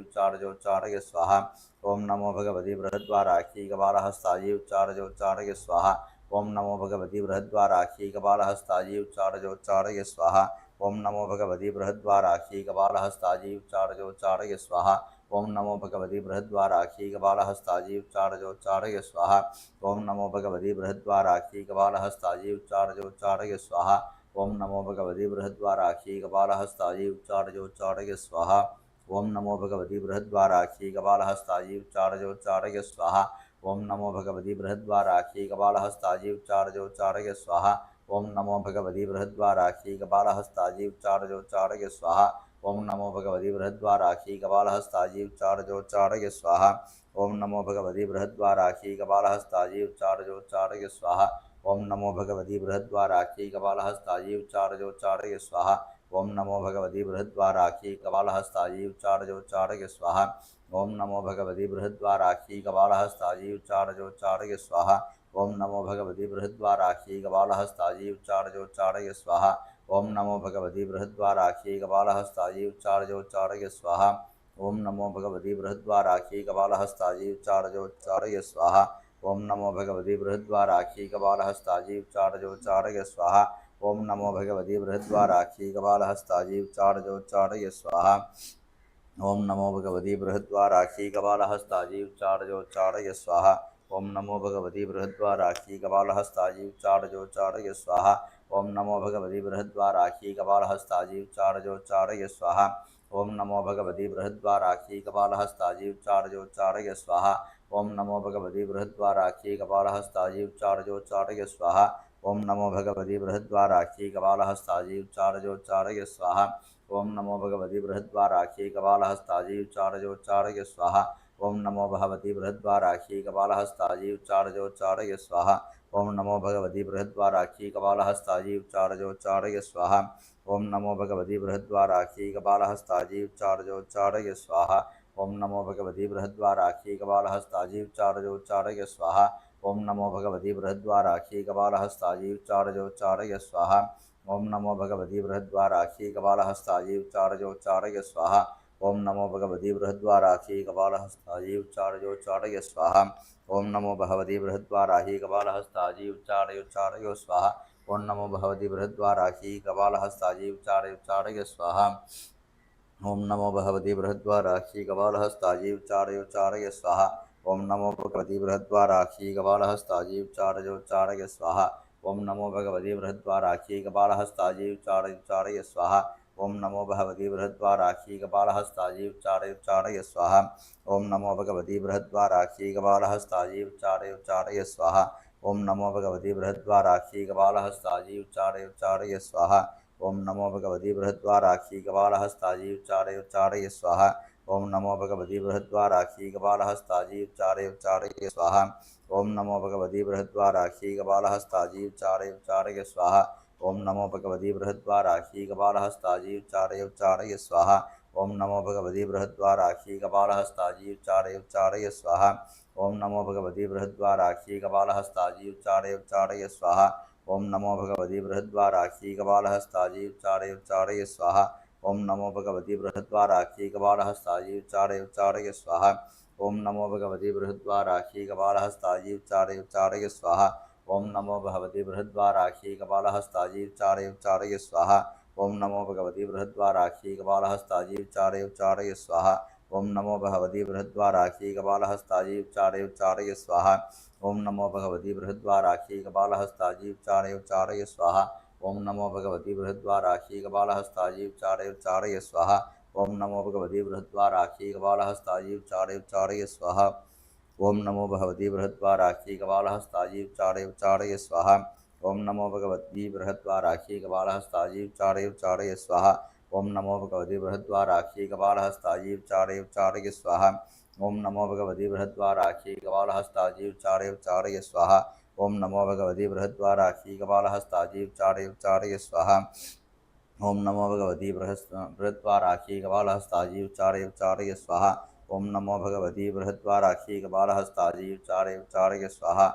Speaker 1: उच्चारय स्वाहा। ओम नमो भगवती बृहद्वाराही कपालहस्ताजी उच्चारय स्वाहा। ओम नमो भगवती बृहद्वाराही कपालहस्ताजी उच्चारय स्वाहा। ओम नमो भगवती बृहद्वाराही कपालहस्ताजी उच्चारय स्वाहा। ओम नमो भगवती बृहद्वाराही कपालहस्ताजी उच्चारय स्वाहा। ओम नमो भगवती बृहद्वाराही कपालहस्ताजी उच्चारय स्वाहा। ओम नमो भगवती बृहद्वाराही कपालहस्ताजी उच्चारय स्वाहा। ओम नमो भगवती बृहद्वाराही कपालहस्ताजी उच्चारय स्वाहा। ओम नमो भगवती बृहद्वाराही कपालहस्ताजी उच्चारय स्वाहा। ओम नमो भगवती बृहद्वाराही कपालहस्ताजी उच्चारय स्वाहा। ओम नमो भगवती बृहद्वाराही कपालहस्ताजी उच्चारय स्वाहा। ओम नमो भगवती बृहद्वाराही कपालहस्ताजी उच्चारय स्वाहा। ओम नमो भगवती बृहद्वाराही कपालहस्ताजी उच्चारय स्वाहा। ओम नमो भगवती बृहद्वाराही कपालहस्ताजी उच्चारय स्वाहा। ओम नमो भगवती बृहद्वाराही कपालहस्ताजी उच्चारय स्वाहा। ओम नमो भगवती बृहद्वाराही कपालहस्ताजी उच्चारय स्वाहा। ओम नमो भगवती बृहद्वाराही कपालहस्ताजी उच्चारय स्वाहा। ओम नमो भगवती बृहद्वाराखी कपालहस्ताजी उच्चारय स्वाहा। ओम नमो भगवती बृहद्वाराखी कपालहस्ताजी उच्चारय स्वाहा। ओम नमो भगवती बृहद्वाराखी कपालहस्ताजी उच्चारय स्वाहा। ओम नमो भगवती बृहद्वाराखी कपालहस्ताजी उच्चारय स्वाहा। ओम नमो भगवती बृहद्वाराखी कपालहस्ताजी उच्चारय स्वाहा। ओम नमो भगवती बृहद्वाराखी कपालहस्ताजी उच्चारय स्वाहा। ओम नमो भगवती बृहद्वाराखी कपालहस्ताजी उच्चारय स्वाहा। ओम नमो भगवती बृहद्वाराखी कपालहस्ताजी उच्चारय स्वाहा। ओम नमो भगवती बृहद्वाराखी कपालहस्ताजी उच्चारय स्वाहा। ओम नमो भगवती बृहद्वाराखी कपालहस्ताजी उच्चारय स्वाहा। ओम नमो भगवती बृहद्वाराखी कपालहस्ताजी उच्चारय स्वाहा। ओम नमो भगवती बृहद्वाराखी कपालहस्ताजी उच्चारय स्वाहा। ओम नमो भगवती बृहद्वाराखी कपालहस्ताजी उच्चारय स्वाहा। ओम नमो भगवती बृहद्वाराखी कपालहस्ताजी उच्चारय स्वाहा। ओम नमो भगवती बृहद्वाराखी कपालहस्ताजी उच्चारय स्वाहा। ओम नमो भगवती बृहद्वाराखी कपालहस्ताजी उच्चारय स्वाहा। ओम नमो भगवती बृहद्वाराखी कपालहस्ताजी उच्चारय स्वाहा। ओम नमो भगवती बृहद्वाराखी कपालहस्ताजी उच्चारय स्वाहा। ओम नमो भगवती बृहद्वाराखी कपालहस्ताजी उच्चारय स्वाहा। ओम नमो भगवती बृहद्वाराखी कपालहस्ताजी उच्चारय स्वाहा। ओम नमो भगवती बृहद्वाराखी कपालहस्ताजी उच्चारय स्वाहा। ओम नमो भगवती बृहद्वाराखी कपालहस्ताजी उच्चारय स्वाहा। ओम नमो भगवती बृहद्वाराखी कपालहस्ताजी उच्चारय स्वाहा। ओम नमो भगवती बृहद्वाराखी कपालहस्ताजी उच्चारय स्वाहा। ओम नमो भगवती बृहद्वाराखी कपालहस्ताजी उच्चारय स्वाहा। ओम नमो भगवती बृहद्वाराखी कपालहस्ताजी उच्चारय स्वाहा। ओम नमो भगवती बृहद्वाराखी कपालहस्ताजी उच्चारय स्वाहा। ओम नमो भगवती बृहद्वाराखी कपालहस्ताजी उच्चारय स्वाहा। ओम नमो भगवती बृहद्वाराखी कपालहस्ताजी उच्चारय स्वाहा। ओम नमो भगवती बृहद्वाराखी कपालहस्ताजी उच्चारय स्वाहा। ओम नमो भगवती बृहद्वाराखी कपालहस्ताजी उच्चारय स्वाहा। ओम नमो भगवती बृहद्वाराखी कपालहस्ताजी उच्चारय स्वाहा। ओम नमो भगवती बृहद्वाराखी कपालहस्ताजी उच्चारय स्वाहा। ओम नमो भगवती बृहद्वाराखी कपालहस्ताजी उच्चारय स्वाहा। ओम नमो भगवती बृहद्वाराखी कपालहस्ताजी उच्चारय स्वाहा। ओम नमो भगवती बृहद्वाराखी कपालहस्ताजी उच्चारय स्वाहा। ओम नमो भगवती बृहद्वाराखी कपालहस्ताजी उच्चारय स्वाहा। ओम नमो भगवती बृहद्वाराखी कपालहस्ताजी उच्चारय स्वाहा। ओम नमो भगवती बृहद्वाराखी कपालहस्ताजी उच्चारय स्वाहा। ओम नमो भगवती बृहद्वाराखी कपालहस्ताजी उच्चारय स्वाहा। ओम नमो भगवती बृहद्वाराखी कपालहस्ताजी उच्चारय स्वाहा। ओम नमो भगवती बृहद्वाराखी कपालहस्ताजी उच्चारय स्वाहा। ओम नमो भगवती बृहद्वाराखी कपालहस्ताजी उच्चारय स्वाहा। ओम नमो भगवती बृहद्वाराखी कपालहस्ताजी उच्चारय स्वाहा। ओम नमो भगवती बृहद्वाराखी कपालहस्ताजी उच्चारय स्वाहा। ओम नमो भगवती बृहद्वाराखी कपालहस्ताजी उच्चारय स्वाहा। ओम नमो भगवती बृहद्वाराखी कपालहस्ताजी उच्चारय स्वाहा। ओम नमो भगवती बृहद्वाराखी कपालहस्ताजी उच्चारय स्वाहा।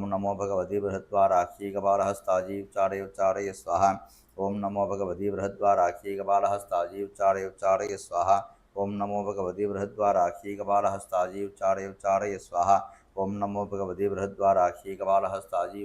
Speaker 1: ओम नमो भगवती बृहद्वाराखी कपालहस्ताजी उच्चारय स्वाहा। ओम नमो भगवती बृहद्वाराखी कपालहस्ताजी उच्चारय स्वाहा। ओम नमो भगवती बृहद्वाराखी कपालहस्ताजी उच्चारय स्वाहा। ओम नमो भगवती बृहद्वाराखी कपालहस्ताजी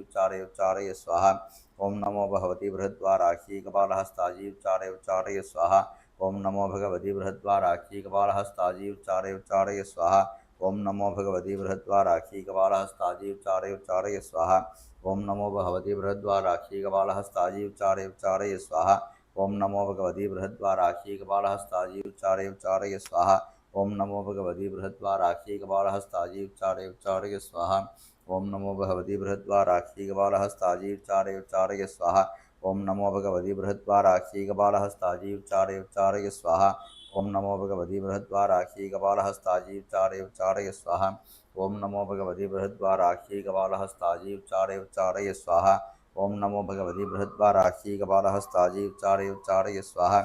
Speaker 1: उच्चारय स्वाहा। ओम नमो भगवती बृहद्वाराखी कपालहस्ताजी उच्चारय स्वाहा। ओम नमो भगवती बृहद्वाराखी कपालहस्ताजी उच्चारय स्वाहा। ओम नमो भगवती बृहद्वाराखी कपालहस्ताजी उच्चारय स्वाहा। ओम नमो भगवती बृहद्वाराखी कपालहस्ताजी उच्चारय स्वाहा। ओम नमो भगवती बृहद्वाराखी कपालहस्ताजी उच्चारय स्वाहा। ओम नमो भगवती बृहद्वाराखी कपालहस्ताजी उच्चारय स्वाहा। ओम नमो भगवती बृहद्वाराखी कपालहस्ताजी उच्चारय स्वाहा। ओम नमो भगवती बृहद्वाराखी कपालहस्ताजी उच्चारय स्वाहा। ओम नमो भगवती बृहद्वाराखी कपालहस्ताजी उच्चारय स्वाहा। ओम नमो भगवती बृहद्वाराखी कपालहस्ताजी उच्चारय स्वाहा।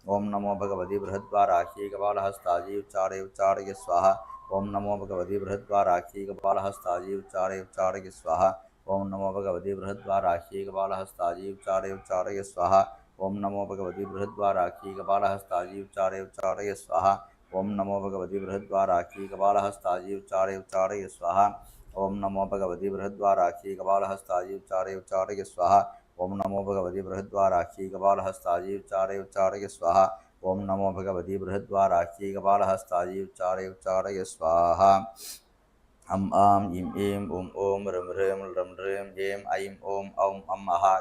Speaker 1: ओम नमो भगवती बृहद्वाराखी कपालहस्ताजी उच्चारय स्वाहा। ओम नमो भगवती बृहद्वाराखी कपालहस्ताजी उच्चारय स्वाहा। ओम नमो भगवती बृहद्वाराखी कपालहस्ताजी उच्चारय स्वाहा। ओम नमो भगवती बृहद्वाराखी कपालहस्ताजी उच्चारय स्वाहा। ओम नमो भगवती बृहद्वाराक्षी कपालहस्ताजी उच्चारय उच्चारय स्वाहा। ओम नमो भगवती बृहद्वाराक्षी कपालहस्ताजी उच्चारय उच्चारय स्वाहा। ओम नमो भगवती बृहद्वाराक्षी कपालहस्ताजी उच्चारय उच्चारय स्वाहा। ओम नमो भगवती बृहद्वाराक्षी कपालहस्ताजी उच्चारय उच्चारय स्वाहा। आं ईं ऐं ॐ रं ह्रीं रं ह्रीं ऐं ऐं ॐ अं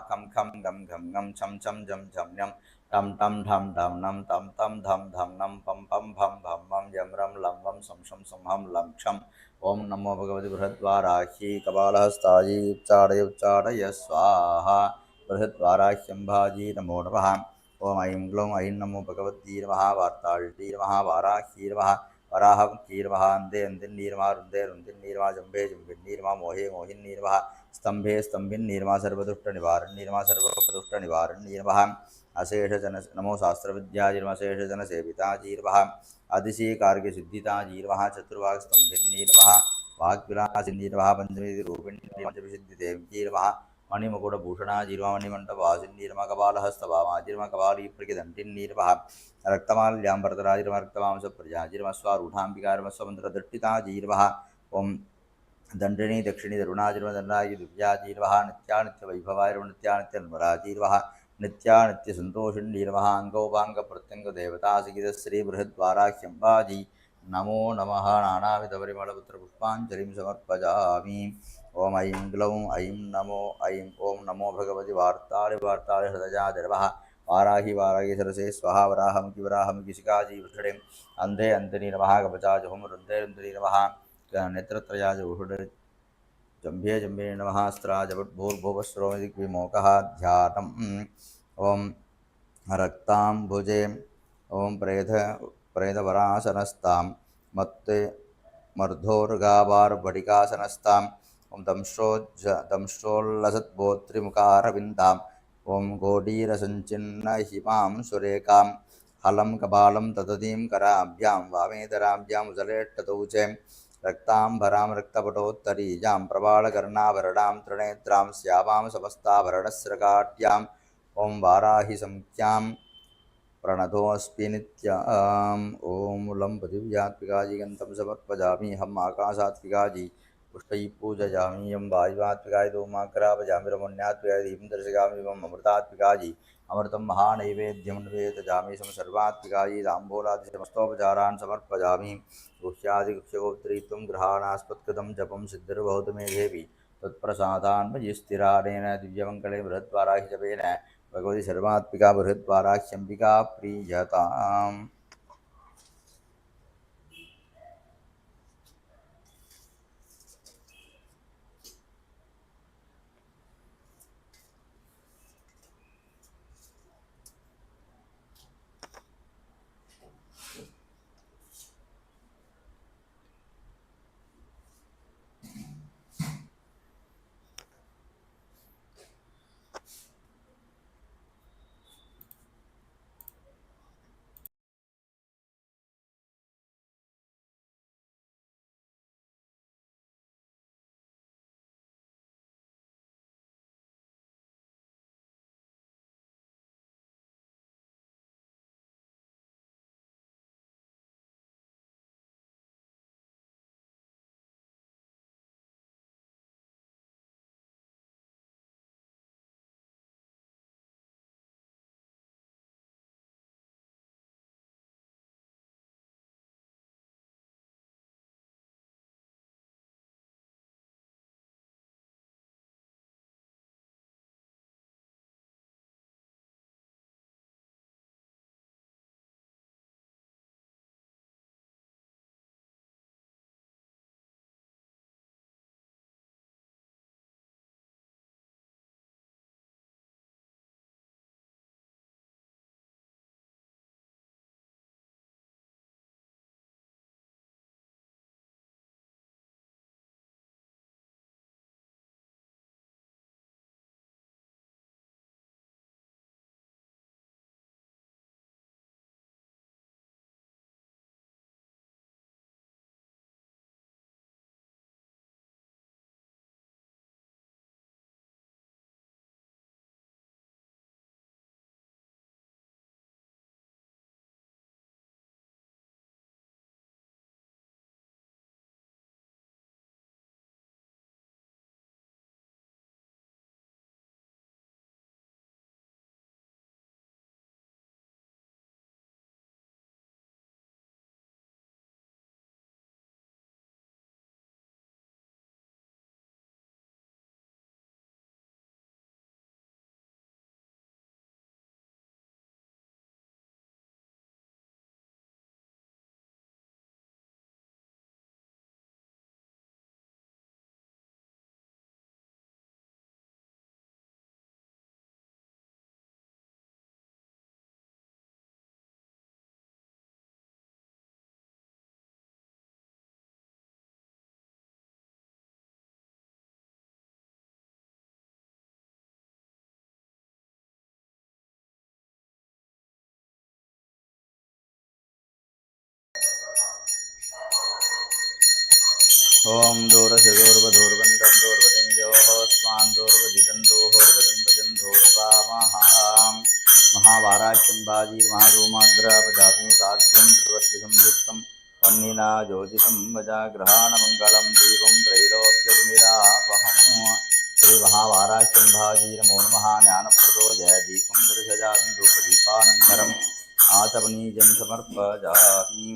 Speaker 1: खं खं गं घं ngं छं छं झं झं ञं टं टं ठं ठं नं तं तं धं धं नं पं पं भं भं मं यं रं लं वं सं शं सं हं लं क्षं। ओम नमो भगवते बृहद्वाराही कपालहस्तायै उच्चारय उच्चारय स्वाहा। बृहद्वाराह्यम्भाजी नमो नमः। ओम ऐं ग्लौं ऐं नमो भगवती नमः। वार्ताळी नमः। वाराही नमः। वराहं कीर्मः। अन्धे अन्धिन्नीर्मः। रुन्धे रुन्धिन्नीर्मः। जम्भे जम्भिन्नीर्मः। मोहे मोहिन्नीर्मः। स्तम्भे स्तम्भिन्नीर्मः। सर्वदुष्टनिवारण्नीर्मः। सर्वदुष्टनिवारण्नीर्मः। अशेषजन नमो शास्त्रविद्याजीर्मः। अशेषजनसेविताजीर्मः। अतिशीकार्यसिद्धिताजीर्मः। चतुर्वाक्स्तम्भिन्नीर्मः। वाग्विलासिन्नीर्मः। पञ्चमीरूपिण्यर्मः। पञ्चविसिद्धिदेवीर्मः। मणिमकुटभूषणाजीर्मः। मणिमण्डपासिन्नीर्मः। कपालहस्तभामाजीर्मः। कपालीप्रियदण्डिन्नीर्मः। रक्तमाल्याम्बरधराजीर्मः। रक्तमांसप्रजाजीर्मः। स्वारूढाम्बिकार्मः। स्वमन्त्रदट्टिताजीर्मः। ओम दंडिनी दक्षिणी दरुणाजीर्मः। दण्डाय दिव्याजीर्मः। नित्यानित्यवैभवाजीर्मः। नित्यानित्यन्वराजीर्मः। नित्यानित्यसन्तोषिण्यर्मः। अङ्गोपाङ्गप्रत्यङ्गदेवतासहितश्रीबृहद्वाराह्यम्बाजी नमो नमः। नानाविधपरिमलपुत्रपुष्पाञ्जलिं समर्पयामि। ओम ऐं ग्लौं ऐं नमो ऐं ॐ नमो भगवति वार्ताळे वार्ताळे हृदयादिर्वः। वाराहि वाराहि सरसे स्वाहा। वराहमिति वराहमिति शिखाजी वृषणे। अंधे अंधनि नमः। कवचाज होम रुन्धे रुन्धनि नमः। नेत्रत्रयाज उषुडे जम्भे जम्भे नमः। अस्त्राज भूर्भुवस्रोमदिग्विमोकः ध्यानम्। ओम रक्ताम्बुजे ओम प्रेतवरासनस्तां मत्ते मर्धोर्गावार्भटिकासनस्ताम् ओम दंष्ट्रोल्लसद्भोत्रिमुखारविन्दाम् ओम गोडीरसञ्चिन्न हिमां सुरेखां हलं कपालं तदतीं कराभ्यां वामेतराभ्याम् उजलेष्टतौ च रक्ताम्बरां रक्तपटोत्तरीयां प्रबालकर्णाभरणां त्रिनेत्रां श्यामां समस्ताभरणस्रकाट्याम् ओम वाराहि संख्यां प्रणतोऽस्मि नित्याम्। ओम लं पृथिव्यात्मिकाजी गन्तं समर्पयामि। हम आकाशात्मिकाजी पुष्पैः पूजयामि। यं वायुवात्मिकाय धूमाग्रापयामि। रमण्यात्मिकाय दीपं दर्शयामि। वं अमृतात्मिकाजी अमृतं महानैवेद्यं निवेदयामि। सम सर्वात्मिकायै ताम्बूलादिसमस्तोपचारान् समर्पयामि। गुह्यादिगुह्यगोत्रीत्वं गृहाणास्पत्कृतं जपं सिद्धिर्भवतु मे देवी तत्प्रसादान्मयि स्थिरानेन दिव्यमङ्गले बृहद्वाराहि जपेन भगवती सर्वात्मिका बृहद्वाराह्यम्बिका प्रीयताम्। ॐ दूरसिदूर्वधूर्वन्तं दूर्वतिञ्जोः स्वान् दूर्वजिदन्तोर्वजं भजन्तोर्वामहाम् महावाराख्यं बाजीर्महाधूमाग्रापजाति साध्यं सर्वस्तिं युक्तं वह्निना योजितं वजाग्रहाणमङ्गलं दीपं त्रैलोक्यविरापहम् श्रीमहावाराख्यं भाजीर्मो नमः ज्ञानप्रदो जयदीपं दर्शयामि धूपदीपानन्तरम् आचमनीयं समर्पयामि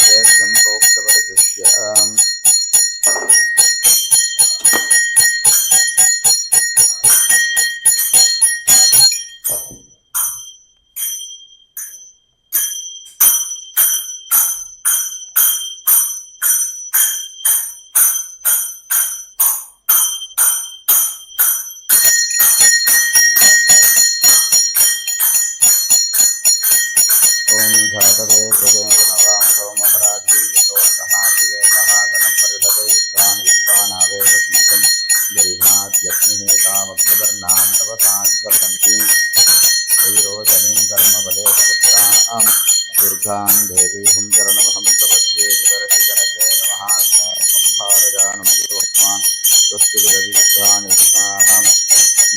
Speaker 1: वेद्यं प्रोक्तवरशिष्यम् ॐ धातवे प्रदेवनवामसोमराधीयतोऽन्तः दिवेतः गणपरिषदे युक्तान् विश्वानावेव स्मितं गिरिनाद्यग्निः तामग्निवर्णां तपसाग्रसन्तीं वैरोचनीं कर्मबले सुपुत्रां दुर्गां देवीं चरणमहं प्रपद्ये सुदर्शिकरसे नमः स्नेहं भारजानं जीवस्मान् स्वस्तिविरजित्वानि स्वाहां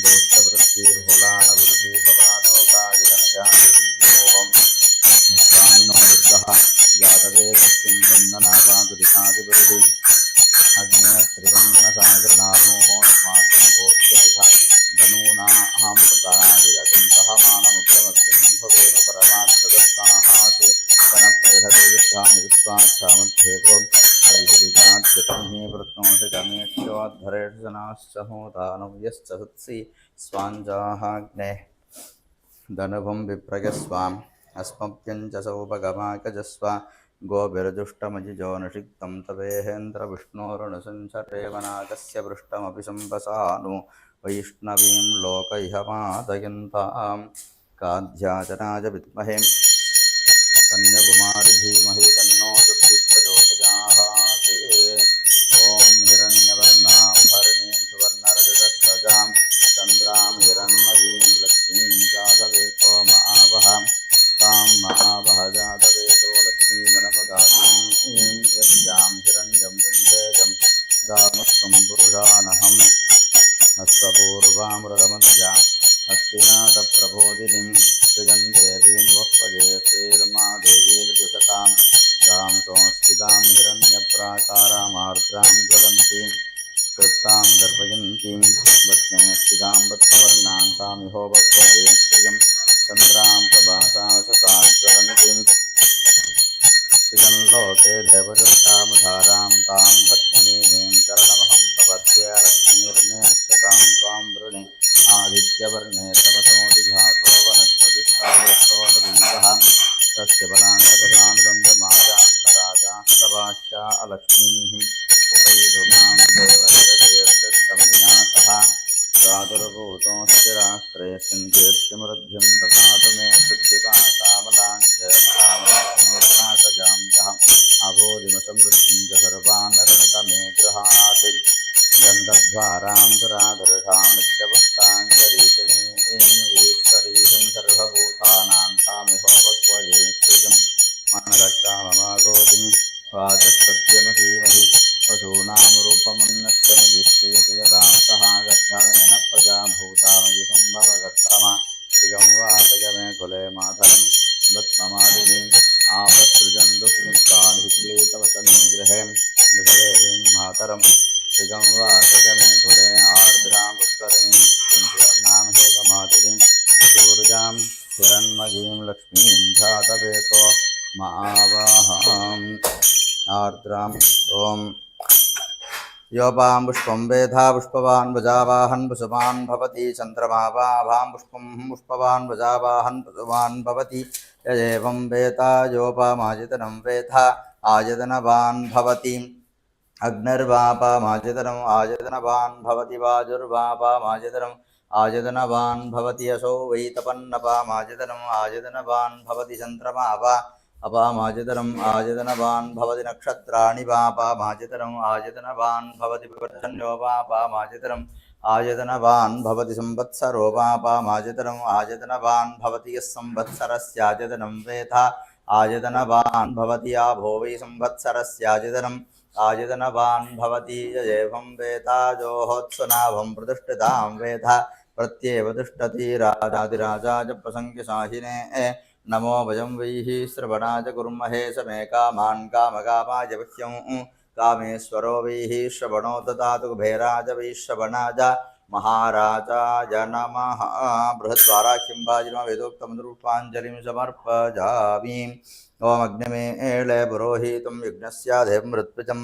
Speaker 1: दोष्टवृत्तिर्हुलानवृद्धिभवाधोकादिधनजानिर्योगम् स्वामिनो दुर्गः जातवे तस्मिन् बन्धनापातुरिकादिबुधिः अग्नेयत्रिगङ्गनसागरनामोऽस्माकं भोक्त्यबुधः धनूनां प्रकारादिरतिं सह मानमुग्रमग्निं भवेम परमार्थदत्ताः ते कनप्रहते युक्तानि विश्वाक्षामध्येको परिहरिताद्यग्निः वृत्नोषितमेक्षोद्धरेषनाश्च होतानं यश्च हृत्सि स्वाञ्जाहाग्नेः धनुभं विप्रयस्वाम् अस्मभ्यञ्च सौपगमाकजस्व गोभिर्जुष्टमजिजो निषिक्तं तवेहेन्द्रविष्णोरुणसञ्चरेवनागस्य पृष्ठमपि सम्पसानु वैष्णवीं लोक इह मादयन्तां काध्याचनाय विद्महे कन्याकुमारी धीमहि तन्नो दुर्भिप्रचोदयात् ॐ हिरण्यवर्णां भरणीं सुवर्णरजतध्वजां चन्द्रां हिरण्मयीं लक्ष्मीं जातवेतो महावः तां महावः जातवेतो लक्ष्मीमनपगातीं यस्यां हिरण्यं गन्धेजं गामस्त्वं पुरुषानहम् हस्तपूर्वामृतमध्यां हस्तिनाथप्रबोधिनीं श्रीगन्धेवीं वह्वजे श्रीर्मा देवीर्दुषतां गां संस्थितां हिरण्यप्राकारामार्द्रां ज्वलन्तीं कृतां दर्पयन्तीं वत्ने स्थितां वत्सवर्णां तामिहो वह्वजे श्रियं चन्द्रां प्रभासावसताज्वलन्तीं श्रियंलोके देवदत्तामुधारां तां भक्तिनीं चरणमहं प्रपद्ये लक्ष्मीर्मेऽस्यतां त्वां वृणे आदित्यवर्णे तपसोऽधिघातो वनस्पतिस्तावत्सोदीवः तस्य बलान्तपदानुदन्तमाजान्तराजास्तभाष्या अलक्ष्मीः उपैधुमां देवजगतीर्षस्तमनिनाथः प्रादुर्भूतोऽस्य राष्ट्रेऽस्मिन् कीर्तिमृद्धिं ददातु मे सिद्धिपासामलाञ्चतामलक्ष्मीर्नाथजां चः अभोधिमसमृद्धिं च सर्वानरणतमे गृहात् गन्धद्वारां दुरादर्शां नित्यपुष्टाङ्गरीषणीं ईश्वरीं सर्वभूतानां तामिहो वक्वये श्रियं मनरक्षा ममागोतिं वाचस्तत्यमधीमहि पशूनां रूपमुन्नस्य मजिश्रीयदां सह गर्धमेन प्रजा भूतामयि सम्भवगर्तमा श्रियं वातय मे कुले मातरं बत्ममादिनीम् आपसृजन्तु स्मित्ताधिक्लीतवसमे गृहे नृभवेवीं मातरं श्रियं वातय मे कुले आर्द्रां पुष्करिणीं सुवर्णां हेतमातिनीं सूर्यां हिरण्मयीं लक्ष्मीं जातवेतो महावाहाम् आर्द्राम् ॐ योपां पुष्पं वेधा पुष्पवान् वजावाहन् पुष्पवान् भवति चन्द्रमावाभां पुष्पं पुष्पवान् वजावाहन् पुष्पवान् भवति यदेवं वेता योपामायतनं वेधा आयतनवान् भवति अग्निर्वापामायतनम् आयतनवान् भवति वाजुर्वापामायतनम् आयतनवान् भवति यशो वै तपन्नपामायतनम् आयतनवान् भवति चन्द्रमा वा अपामायतनम् आयतनवान् भवति नक्षत्राणि वापामायतनम् आयतनवान् भवति पर्जन्यो वापामायतनम् आयतनवान् भवति संवत्सरो वापामायतनम् आयतनवान् भवति यः संवत्सरस्यायतनं वेधा आयतनवान् भवति आभो वै संवत्सरस्यायतनं आयतनवान् भवति यजेवं वेदाजोहोत्सनाभं प्रतिष्ठितां वेद प्रत्येव तिष्ठति राजाधिराजाय प्रसङ्ख्यसाहिने नमो वयं वैः श्रवणाय कुर्महे समे कामान् कामकामाय वह्यं कामेश्वरो वैः श्रवणो ददातु कुबेराय वै श्रवणाय महाराजाय नमः बृहद्वाराख्यं वाजिनवेदोक्तं रूपाञ्जलिं समर्पयामि ओम अग्निमेळे पुरोहितं यज्ञस्याधिमृत्पिचं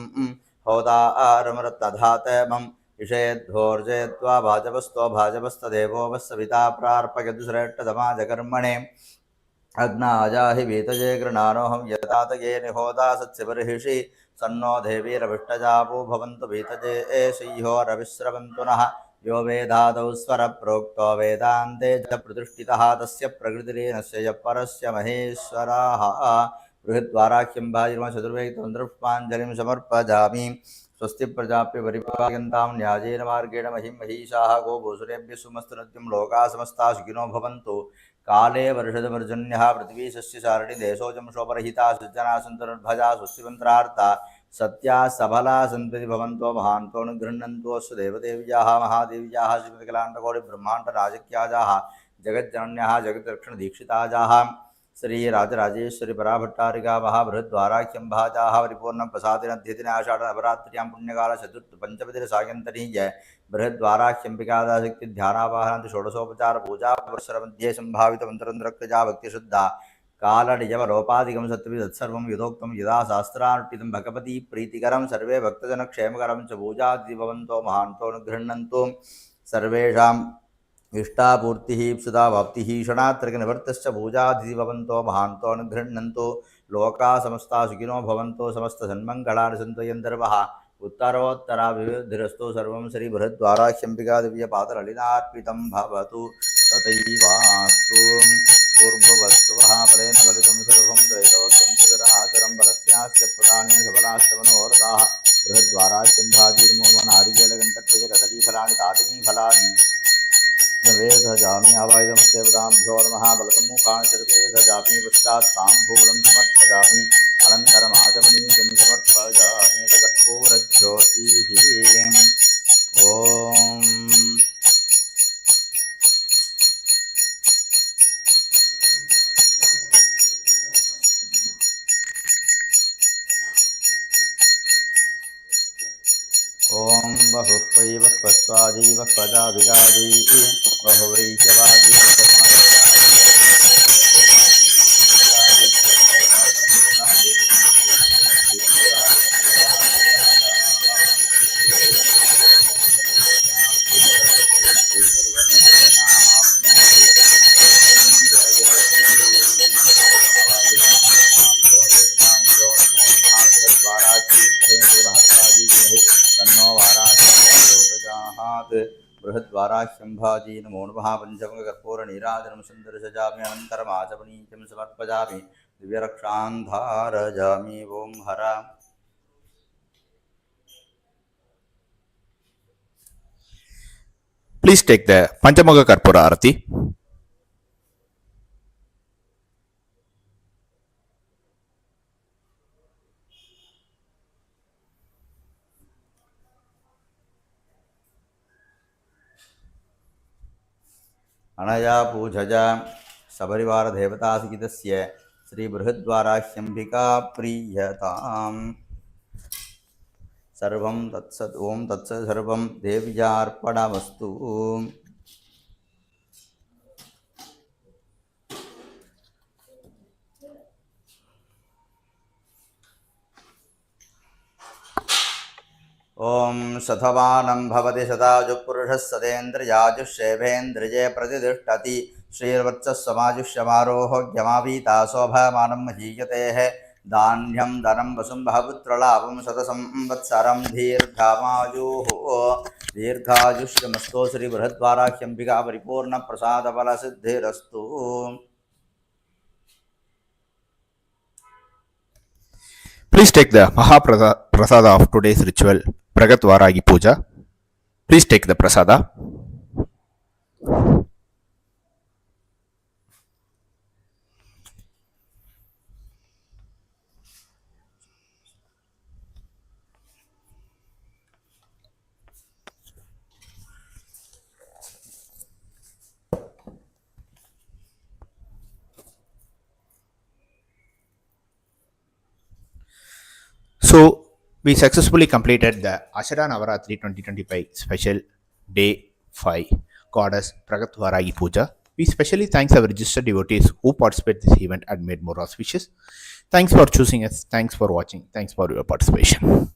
Speaker 1: होतारमृतधातमं इषेद्धोर्जयत्वा भाजपस्तो भाजपस्तदेवो वस्सविता प्रार्पयतु श्रेष्ठतमाजकर्मणे अग्नाजाहि वीतजे गृणानोऽहं यतातये निहोदा सत्स्यबर्हिषि सन्नो देवीरभिष्टजापो भवन्तु वीतजे श्रीहोरविश्रवन्तु नः यो वेदादौ स्वरप्रोक्तो वेदान्ते च प्रतिष्ठितः तस्य प्रकृतिरेनस्य यः परस्य महेश्वरः बृहद्वाराख्यं भाजिर्मचतुर्वेदपुष्पाञ्जलिं समर्पयामि स्वस्ति प्रजाप्य परिपालयन्तां न्यायेन मार्गेण महिं महिषाः गोभूसुरेभ्यः सुमस्तु लोकाः समस्ताः सुखिनो भवन्तु काले वर्षदपर्जन्यः पृथ्वी सस्यचारिणी देशोऽयं शोभरहिता सज्जना सन्तुर्भजा स्वस्तिमन्त्रार्था सत्या सबला सन्तति भवन्तो महान्तो अनुगृह्णन्तो अस्य देवदेव्याः महादेव्याः श्रीमतिकलाण्डकोटिब्रह्माण्डराजक्याजाः जगज्जनन्याः जगद्रक्षणदीक्षिताजाः श्रीराजराजेश्वरी पराभट्टारिका महाबृहद्वाराख्यं भाजाः परिपूर्णप्रसादिनध्यतिने आषाढनवरात्र्यां पुण्यकाल चतुर्थ पञ्चपतिरसायन्तनीय बृहद्वाराख्यम्बिकादाशक्तिध्यानावाहनान्ति षोडशोपचार पूजा परिसरमध्ये सम्भावितमन्त्रन्द्रक्तजा भक्तिशुद्धा कालनिजमलोपादिकं सत्त्वविदत्सर्वं यथोक्तं यदा शास्त्रानुष्ठितं भगवती प्रीतिकरं सर्वे भक्तजनक्षेमकरं च पूजादि भवन्तो महान्तो अनुगृह्णन्तु सर्वेषाम् इष्टापूर्तिः इप्सिता वाप्तिः षणात्रकनिवर्तश्च पूजादि भवन्तो महान्तो अनुगृह्णन्तु लोकाः समस्ताः सुखिनो भवन्तो समस्तसन्मङ्गलानि सन्तु यन्दर्वः उत्तरोत्तराभिवृद्धिरस्तु सर्वं श्रीबृहद्वाराख्यम्बिका दिव्यपादललितार्पितं भवतु तथैवास्तु भूर्भुवस्सुवः फलेन फलितं सर्वं त्रैलोक्यं चतुराचरं बलस्यास्य प्रदानेन सबलाश्च मनोरथाः बृहद्वाराख्यं भागीर्मोमनारिकेलगन्तत्वजकदलीफलानि तादिनीफलानि वेदजामि आवायुधमस्तेवताभ्यो नमः बलसम्मुखानि चतुर्वेदजामि पश्चात् ताम्बूलं समर्पयामि अनन्तरमाचमनीयं समर्पयामि कर्पूरज्योतिः ॐ ॐ बहुष्वैव स्वस्वादीव स्वजाभिगादी बहुव्रीह्यवादी बृहद्वाराह्यम्भाजी नमो नमः पञ्चमकर्पूरनीराजनं सुन्दरसजामि अनन्तरमाचमनीयं समर्पयामि दिव्यरक्षां धारयामि ॐ हर
Speaker 2: Please take the Panchamuga Karpura Arati.
Speaker 1: अनया पूजया सबरिवारदेवतासहितस्य श्रीबृहद्वाराह्यम्बिका प्रीयताम् सर्वं तत्सत् ओं तत्सत् सर्वं देव्यार्पणमस्तु ओं शतमानं भवति शतायुः सतेन्द्रियाजुष्येवेन्द्रिये प्रतिष्ठति श्रीर्वत्सस्वमाजुष्यमारोह्यमावीता शोभमानं महीयतेः धान्यं धनं वसुं बहुपुत्रलाभं शतसंवत्सरं दीर्घमायुः दीर्घायुष्यमस्तु श्रीबृहद्वाराह्यम्बिका परिपूर्णप्रसादफलसिद्धिरस्तु
Speaker 2: Please take the Mahaprasada of today's ritual, Pragat Varagi Puja. Please take the prasada. we successfully completed the Ashada Navaratri 2025 special day 5 goddess Pragat Varahi Puja. We specially thanks our registered devotees who participated in this event and made more auspicious. Thanks for choosing us. Thanks for watching. Thanks for your participation.